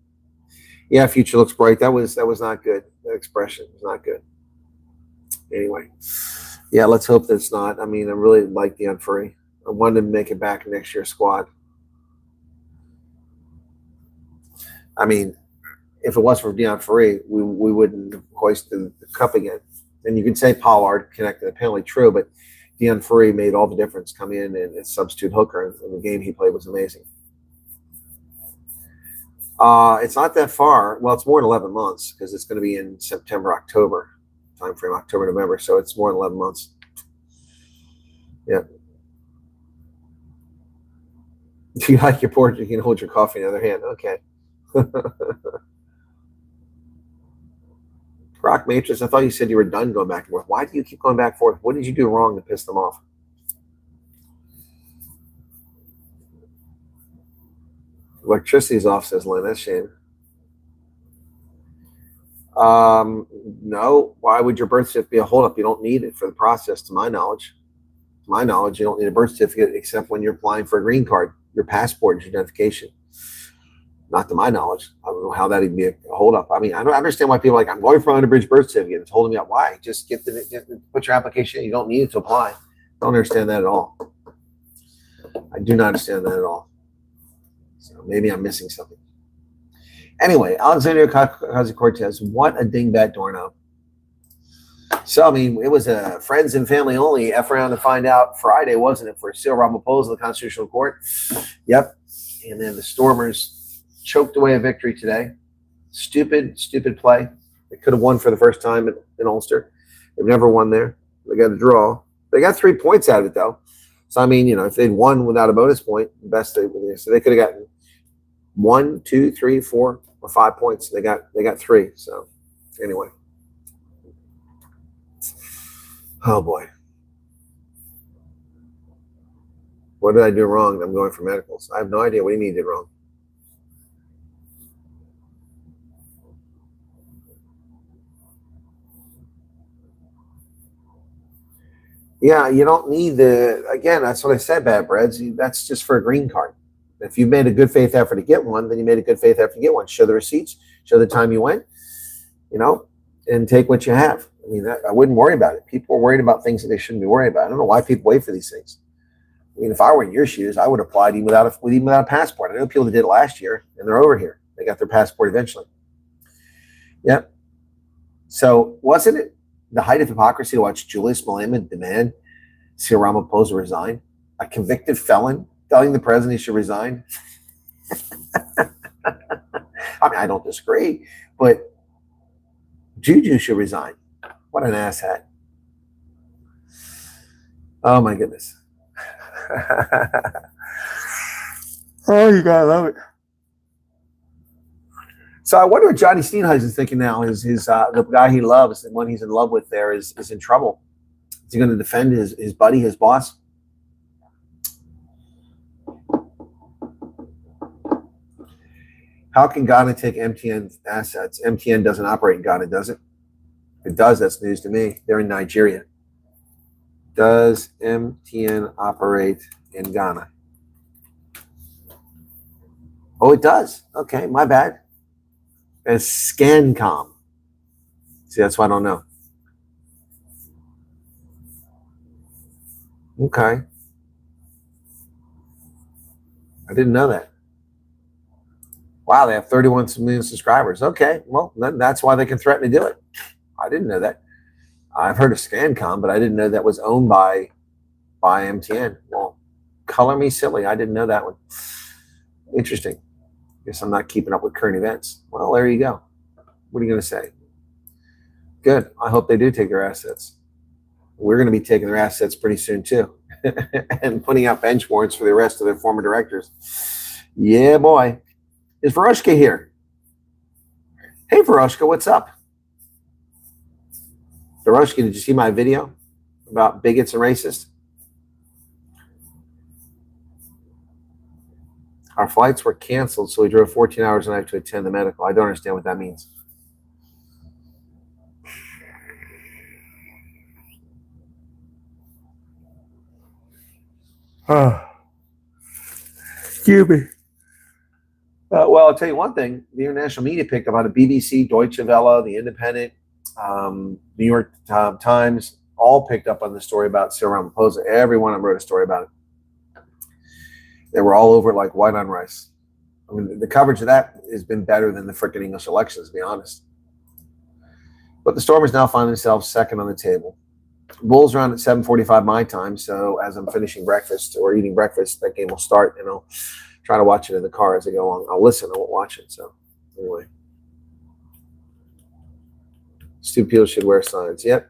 yeah. Future looks bright. That was not good. That expression was not good. Anyway, yeah. Let's hope that's not. I mean, I really like Deon Furry. I wanted to make it back in next year's squad. I mean, if it wasn't for Deon Furry, we wouldn't have hoisted the cup again. And you can say Pollard connected the penalty, true, but Deon Furry made all the difference come in and as substitute hooker, and the game he played was amazing. It's not that far. Well, it's more than 11 months because it's going to be in September, October time frame, October, November. So it's more than 11 months. Yeah. Do you like your portrait? You can hold your coffee in the other hand. Okay. Rock Matrix, I thought you said you were done going back and forth. Why do you keep going back and forth? What did you do wrong to piss them off? Electricity's off, says Lynn. That's a shame. No. Why would your birth certificate be a holdup? You don't need it for the process, to my knowledge. To my knowledge, you don't need a birth certificate except when you're applying for a green card. Your passport is your identification. Not to my knowledge. I don't know how that would be a holdup. I mean, I don't understand why people are like, I'm going for an underbridge birth certificate. It's holding me up. Why? Just put your application in. You don't need it to apply. I don't understand that at all. I do not understand that at all. So maybe I'm missing something. Anyway, Alexandria Ocasio-Cortez, what a dingbat doorknob. So, I mean, it was a friends and family only F around to find out Friday, wasn't it, for Cyril Ramaphosa, the Constitutional Court? Yep. And then the Stormers choked away a victory today. Stupid play. They could have won for the first time in Ulster. They've never won there. They got a draw. They got 3 points out of it, though. So, I mean, if they'd won without a bonus point, so they could have gotten 1, 2, 3, 4, or 5 points. They got 3. So, anyway. Oh, boy. What did I do wrong? I'm going for medicals. I have no idea. What do you mean you did wrong? Yeah, you don't need again, that's what I said, bad breads. That's just for a green card. If you made a good faith effort to get one, then you made a good faith effort to get one. Show the receipts, show the time you went, and take what you have. I mean, I wouldn't worry about it. People are worried about things that they shouldn't be worried about. I don't know why people wait for these things. I mean, if I were in your shoes, I would apply even without a passport. I know people that did it last year, and they're over here. They got their passport eventually. Yep. So wasn't it the height of hypocrisy to watch Julius Malema demand Cyril Ramaphosa resign? A convicted felon telling the president he should resign? I mean, I don't disagree, but Juju should resign. What an asshat. Oh, my goodness. Oh, you gotta love it. So I wonder what Johnny Steenhuisen's thinking now. The guy he loves, the one he's in love with there, is in trouble. Is he going to defend his buddy, his boss? How can Ghana take MTN's assets? MTN doesn't operate in Ghana, does it? If it does, that's news to me. They're in Nigeria. Does MTN operate in Ghana? Oh, it does. Okay, my bad. As Scancom. See, that's why I don't know. Okay. I didn't know that. Wow, they have 31 million subscribers. Okay, well, that's why they can threaten to do it. I didn't know that. I've heard of Scancom, but I didn't know that was owned by MTN. Well, color me silly. I didn't know that one. Interesting. Guess I'm not keeping up with current events. Well, there you go. What are you going to say? Good. I hope they do take their assets. We're going to be taking their assets pretty soon, too, and putting out bench warrants for the arrest of their former directors. Yeah, boy. Is Veroshka here? Hey, Veroshka, what's up? Veroshka, did you see my video about bigots and racists? Our flights were canceled, so we drove 14 hours and I have to attend the medical. I don't understand what that means. Excuse me. Well, I'll tell you one thing. The international media picked up on it. BBC, Deutsche Welle, The Independent, New York Times, all picked up on the story about Cyril Ramaphosa. Every one of them wrote a story about it. They were all over it like white on rice. I mean, the coverage of that has been better than the frickin' English elections, to be honest. But the Stormers now find themselves second on the table. Bulls are on at 7:45 my time, so as I'm finishing breakfast or eating breakfast, that game will start, and I'll try to watch it in the car as I go along. I'll listen, I won't watch it. So anyway. Stu Peel should wear signs. Yep.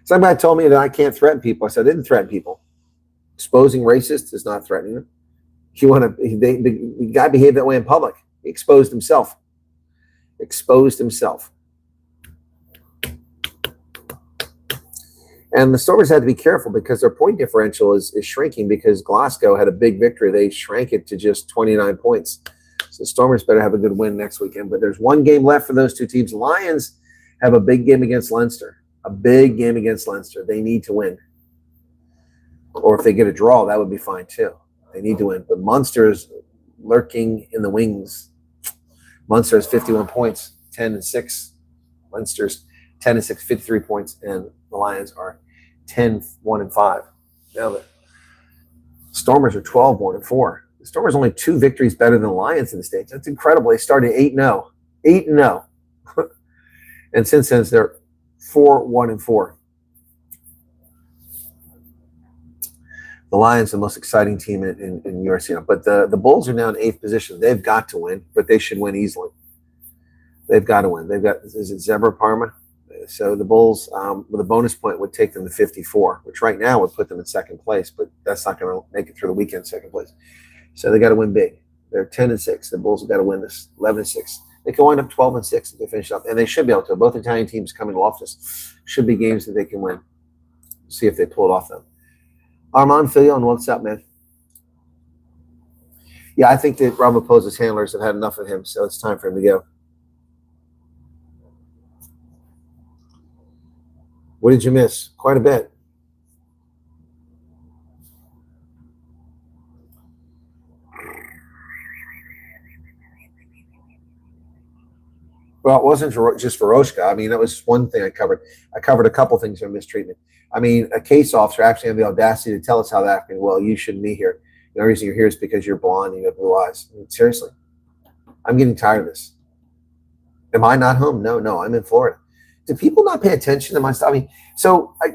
Somebody told me that I can't threaten people. I said I didn't threaten people. Exposing racists is not threatening them. The guy behaved that way in public. He exposed himself. And the Stormers had to be careful because their point differential is shrinking because Glasgow had a big victory. They shrank it to just 29 points. So the Stormers better have a good win next weekend. But there's one game left for those two teams. Lions have a big game against Leinster. They need to win. Or if they get a draw, that would be fine too. They need to win. But Munster's lurking in the wings. Munster has 51 points, 10-6. Leinster's 10-6, 53 points, and the Lions are 10-1-5. Now the Stormers are 12-1-4. The Stormers only 2 victories better than the Lions in the States. That's incredible. They started 8-0. 8-0. And since then, they're 4-1-4. The Lions, the most exciting team in URC. But the Bulls are now in 8th position. They've got to win, but they should win easily. They've got to win. They've got, is it Zebra Parma? So the Bulls, with a bonus point, would take them to 54, which right now would put them in second place, but that's not going to make it through the weekend second place. So they got to win big. They're 10-6. The Bulls have got to win this 11-6. They can wind up 12-6 if they finish up, and they should be able to. Both Italian teams coming off this should be games that they can win. See if they pull it off them. Armand Filion, what's up, man? Yeah, I think that Ramaphosa's handlers have had enough of him, so it's time for him to go. What did you miss? Quite a bit. Well, it wasn't just Veroshka. I mean, that was one thing I covered. I covered a couple things on mistreatment. I mean, a case officer actually had the audacity to tell a South African, well, you shouldn't be here. The only reason you're here is because you're blonde and you have blue eyes. I mean, seriously, I'm getting tired of this. Am I not home? No, I'm in Florida. Do people not pay attention to my stuff? I mean,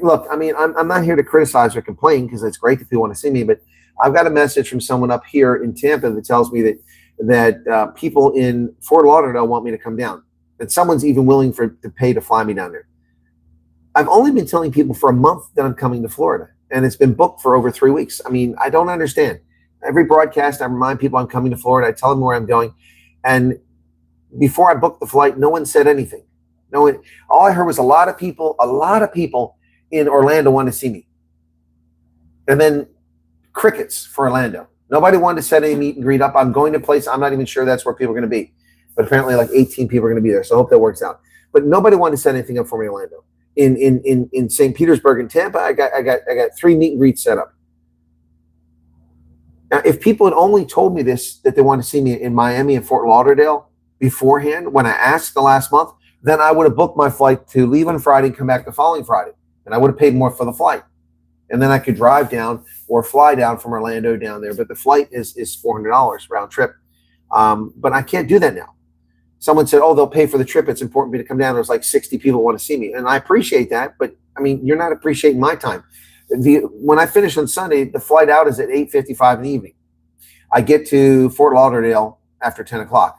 look, I mean, I'm not here to criticize or complain because it's great that people want to see me, but I've got a message from someone up here in Tampa that tells me that people in Fort Lauderdale want me to come down. And someone's even willing to pay to fly me down there. I've only been telling people for a month that I'm coming to Florida, and it's been booked for over 3 weeks. I mean, I don't understand. Every broadcast, I remind people I'm coming to Florida. I tell them where I'm going. And before I booked the flight, no one said anything. No one. All I heard was a lot of people in Orlando want to see me. And then crickets for Orlando. Nobody wanted to set any meet and greet up. I'm going to a place, I'm not even sure that's where people are going to be. But apparently like 18 people are going to be there. So I hope that works out. But nobody wanted to set anything up for me in Orlando. In St. Petersburg and Tampa, I got 3 meet and greets set up. Now, if people had only told me this, that they want to see me in Miami and Fort Lauderdale beforehand, when I asked the last month, then I would have booked my flight to leave on Friday and come back the following Friday. And I would have paid more for the flight. And then I could drive down or fly down from Orlando down there. But the flight is $400 round trip. But I can't do that now. Someone said, oh, they'll pay for the trip. It's important for me to come down. There's like 60 people who want to see me. And I appreciate that. But, I mean, you're not appreciating my time. When I finish on Sunday, the flight out is at 8:55 in the evening. I get to Fort Lauderdale after 10 o'clock.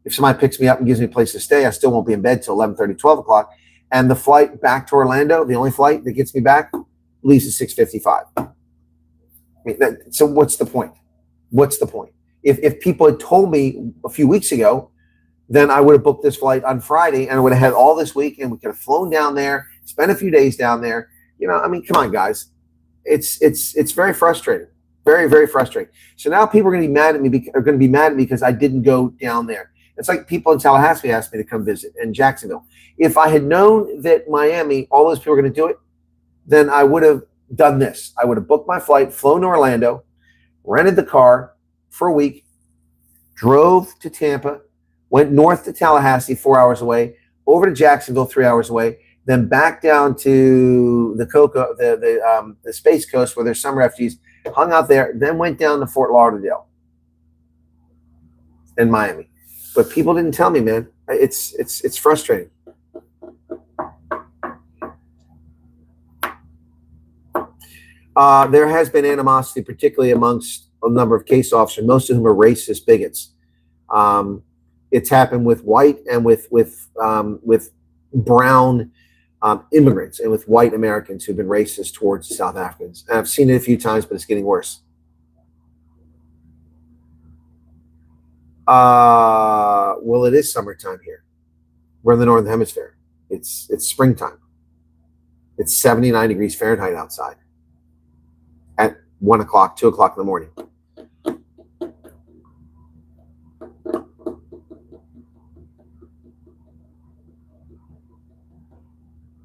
If somebody picks me up and gives me a place to stay, I still won't be in bed till 11:30, 12 o'clock. And the flight back to Orlando, the only flight that gets me back, leaves at 6:55. I mean, so what's the point? What's the point? If people had told me a few weeks ago, then I would have booked this flight on Friday and I would have had all this week and we could have flown down there, spent a few days down there. You know, I mean, come on, guys. It's very frustrating. Very, very frustrating. So now people are going to be mad at me because I didn't go down there. It's like people in Tallahassee asked me to come visit and Jacksonville. If I had known that Miami, all those people were going to do it, then I would have done this. I would have booked my flight, flown to Orlando, rented the car for a week, drove to Tampa, went north to Tallahassee, 4 hours away, over to Jacksonville, 3 hours away, then back down to the Space Coast where there's some refugees, hung out there, then went down to Fort Lauderdale and Miami. But people didn't tell me, man. It's frustrating. There has been animosity, particularly amongst a number of case officers, most of whom are racist bigots. It's happened with white and with brown immigrants and with white Americans who've been racist towards South Africans. And I've seen it a few times, but it's getting worse. Well, it is summertime here. We're in the Northern Hemisphere. It's springtime. It's 79 degrees Fahrenheit outside at 1 o'clock, 2 o'clock in the morning.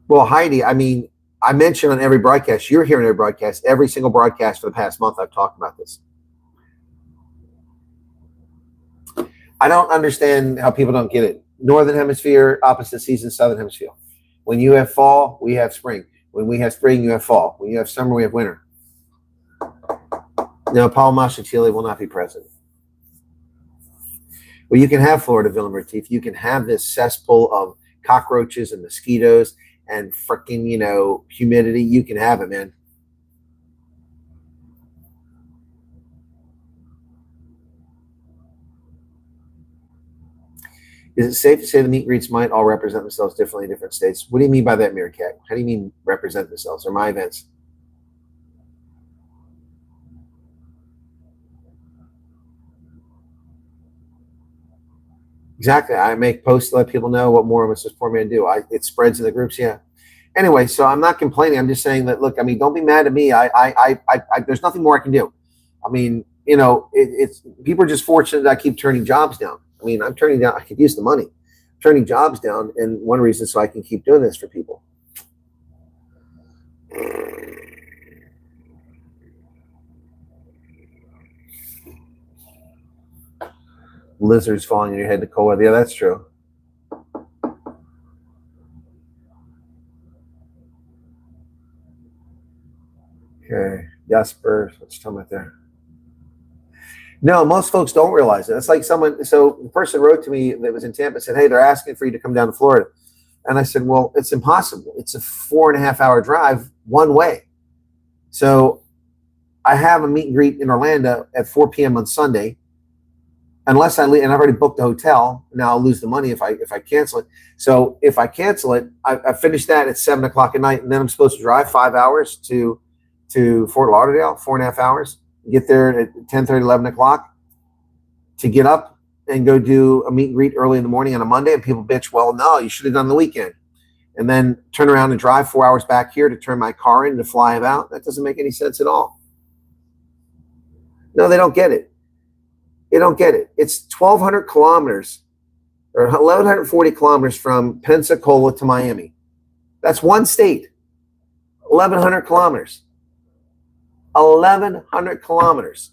Well, Heidi, I mean, I mentioned on every broadcast, you're hearing every broadcast, every single broadcast for the past month, I've talked about this. I don't understand how people don't get it. Northern Hemisphere, opposite season, Southern Hemisphere. When you have fall, we have spring. When we have spring, you have fall. When you have summer, we have winter. No, Paul Mashatili will not be present. Well, you can have Florida Villa Retief. You can have this cesspool of cockroaches and mosquitoes and freaking, you know, humidity. You can have it, man. Is it safe to say the meet and greets might all represent themselves differently in different states? What do you mean by that, Meerkat? How do you mean represent themselves? Or my events? Exactly. I make posts to let people know what more of us as poor man do. It spreads in the groups. Yeah. Anyway, so I'm not complaining. I'm just saying that, look, I mean, don't be mad at me. There's nothing more I can do. I mean, you know, it's people are just fortunate that I keep turning jobs down. I mean, I'm turning down, I could use the money. I'm turning jobs down. And one reason so I can keep doing this for people. Lizards falling on your head, Nicole. Yeah, that's true. Okay, Jasper, what's talking about there? No, most folks don't realize it. It's like someone, so the person wrote to me that was in Tampa, said, hey, they're asking for you to come down to Florida. And I said, well, it's impossible. It's a 4.5 hour drive one way. So I have a meet and greet in Orlando at 4 p.m. on Sunday. Unless I leave, and I've already booked the hotel. Now I'll lose the money if I cancel it. So if I cancel it, I finish that at 7 o'clock at night, and then I'm supposed to drive 5 hours to Fort Lauderdale, 4.5 hours, get there at 10:30, 11 o'clock to get up and go do a meet and greet early in the morning on a Monday. And people bitch, well, no, you should have done the weekend. And then turn around and drive 4 hours back here to turn my car in to fly them out. That doesn't make any sense at all. No, they don't get it. They don't get it. It's 1,200 kilometers or 1,140 kilometers from Pensacola to Miami. That's one state. 1,100 kilometers. 1,100 kilometers.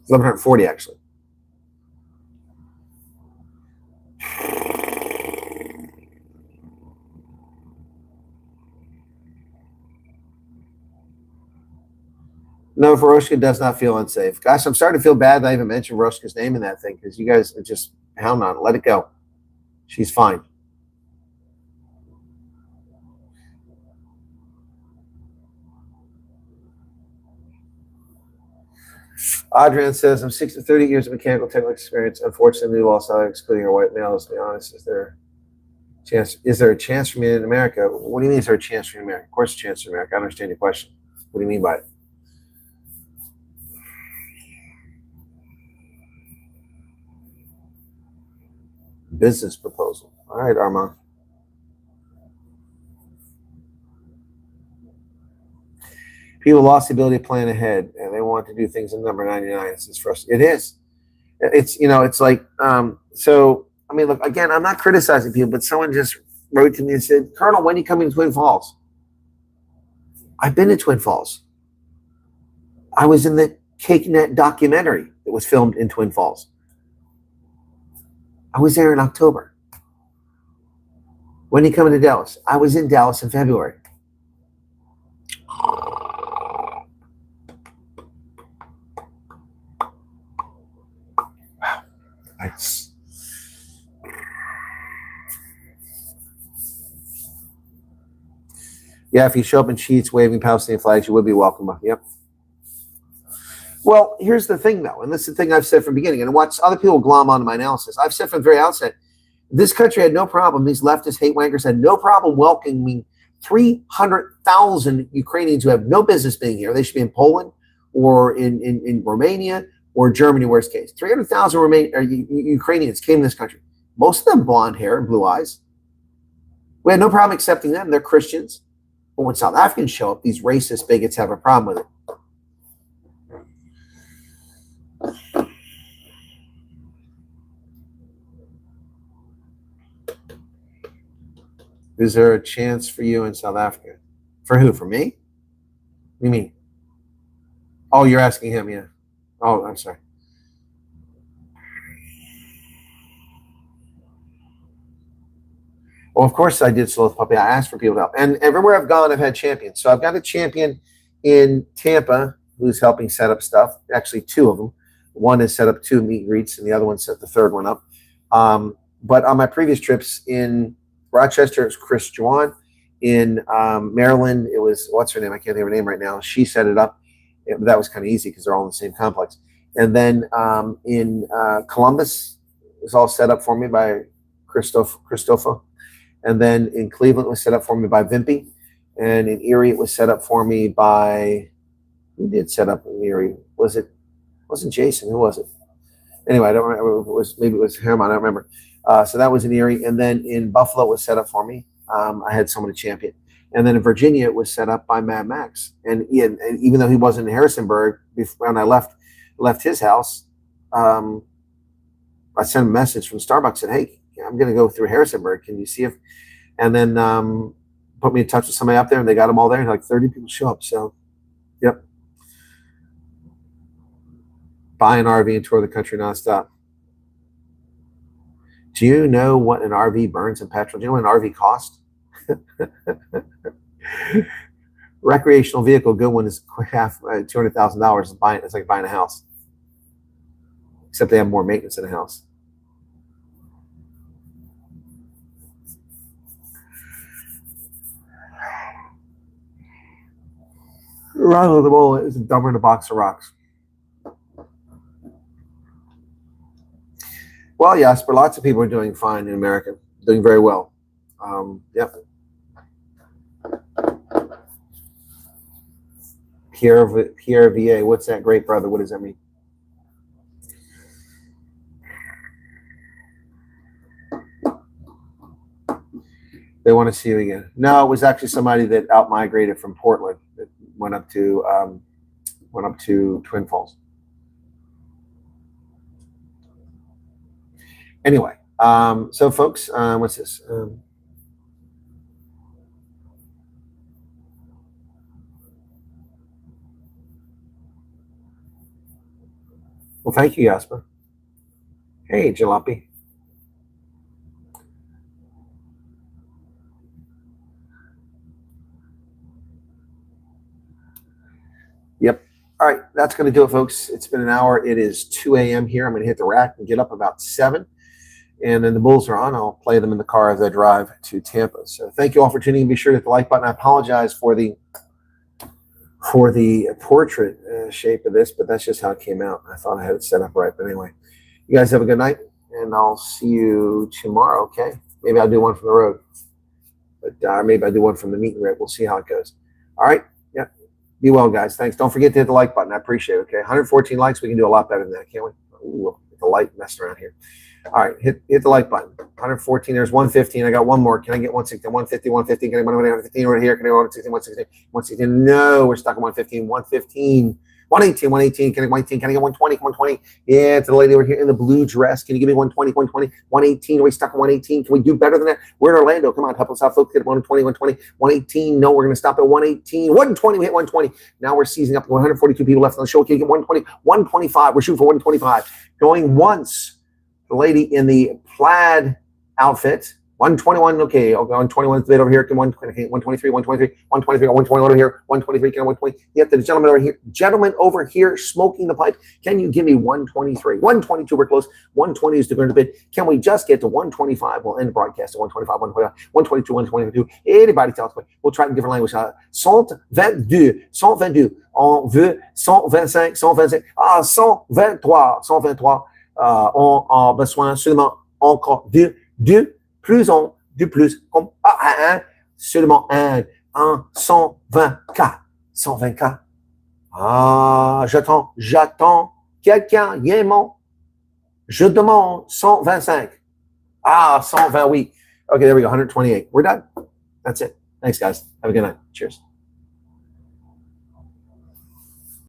1,140 actually. No, Veroshka does not feel unsafe. Gosh, I'm starting to feel bad that I even mentioned Veroshka's name in that thing because you guys are just hound on it. Let it go. She's fine. Adrian says, I'm 30 years of mechanical technical experience. Unfortunately, we lost out, excluding our white males. To be honest, is there a chance for me in America? What do you mean is there a chance for me in America? Of course, a chance for America. I understand your question. What do you mean by it? Business proposal. All right, Armand. People lost the ability to plan ahead, and they want to do things in number 99. It's frustrating. It is. It's, you know, it's like, so, I mean, look, again, I'm not criticizing people, but someone just wrote to me and said, Colonel, when are you coming to Twin Falls? I've been to Twin Falls. I was in the CakeNet documentary that was filmed in Twin Falls. I was there in October. When are you coming to Dallas? I was in Dallas in February. Wow. Nice. Yeah, if you show up in sheets waving Palestinian flags, you would be welcome. Yep. Well, here's the thing, though, and this is the thing I've said from the beginning, and watch other people glom onto my analysis. I've said from the very outset, this country had no problem, these leftist hate wankers had no problem welcoming 300,000 Ukrainians who have no business being here. They should be in Poland or in Romania or Germany, worst case. 300,000 Ukrainians came to this country. Most of them blonde hair and blue eyes. We had no problem accepting them. They're Christians. But when South Africans show up, these racist bigots have a problem with it. Is there a chance for you in South Africa? For who? For me? What do you mean? Oh, you're asking him, yeah. Oh, I'm sorry. Well, of course I did Sloth Puppy. I asked for people to help. And everywhere I've gone, I've had champions. So I've got a champion in Tampa who's helping set up stuff. Actually, two of them. One has set up 2 meet and greets, and the other one set the third one up. But on my previous trips in Rochester, it was Chris Juan. In Maryland, it was, what's her name? I can't think of her name right now. She set it up. That was kind of easy because they're all in the same complex. And then in Columbus, was all set up for me by Christopher. And then in Cleveland, it was set up for me by Vimpy. And in Erie, it was set up for me by, who did set up in Erie? Wasn't Jason? Who was it? Anyway, I don't remember. Maybe it was him. I don't remember. So that was in Erie. And then in Buffalo, it was set up for me. I had someone to champion. And then in Virginia, it was set up by Mad Max. And even though he wasn't in Harrisonburg, when I left his house, I sent a message from Starbucks, said, hey, I'm going to go through Harrisonburg. Can you see if, and then put me in touch with somebody up there, and they got them all there, and like 30 people show up. So, yep. Buy an RV and tour the country nonstop. Do you know what an RV burns in petrol? Do you know what an RV costs? Recreational vehicle, good one is half $200,000. It's like buying a house, except they have more maintenance in a house. Run with the bullet is dumber than a box of rocks. Well, yes, but lots of people are doing fine in America, doing very well. Yep. Pierre VA, what's that, great brother? What does that mean? They want to see you again. No, it was actually somebody that out-migrated from Portland that went up to Twin Falls. Anyway, so folks, what's this? Well, thank you, Jasper. Hey, Jalopy. Yep. All right, that's going to do it, folks. It's been an hour. It is 2 a.m. here. I'm going to hit the rack and get up about 7. And then the Bulls are on. I'll play them in the car as I drive to Tampa. So thank you all for tuning in. Be sure to hit the like button. I apologize for the portrait shape of this, but that's just how it came out. I thought I had it set up right. But anyway, you guys have a good night, and I'll see you tomorrow, okay? Maybe I'll do one from the road. But maybe I'll do one from the meet and greet. We'll see how it goes. All right? Yeah. Be well, guys. Thanks. Don't forget to hit the like button. I appreciate it, okay? 114 likes. We can do a lot better than that, can't we? Ooh, the light messing around here. All right, hit the like button. 114, there's 115. I got one more. Can I get 160, 150, 150? Can I get 115 over here? Can I get 116, 116, 116? No, we're stuck at 115, 115, 118, 118. Can I get 118? Can I get 120, 120? Yeah, to the lady over here in the blue dress. Can you give me 120, 120, 118? Are we stuck at 118? Can we do better than that? We're in Orlando. Come on, help us out, folks. Get 120, 120, 118. No, we're going to stop at 118. 120, we hit 120. Now we're seizing up 142 people left on the show. Can you get 120, 125? We're shooting for 125. Going once. The lady in the plaid outfit, 121. Okay, I'll go on 21 bit over here. Can 123, 123, 123, 121 over here, 123. Can I 120? Yep, the gentleman over here smoking the pipe. Can you give me 123? 122, we're close. 120 is the going to bid. Can we just get to 125? We'll end the broadcast at 125, 125, 122, 122. Anybody tell us, we'll try in different language. 122, 122. On veut 125, 125. Ah, 123, 123. On a besoin seulement encore de plus en de plus comme seulement un 124 124. Ah, j'attends quelqu'un, Yémon. Je demande 125. Ah, 120, oui. Okay, there we go, 128. We're done. That's it. Thanks, guys. Have a good night. Cheers.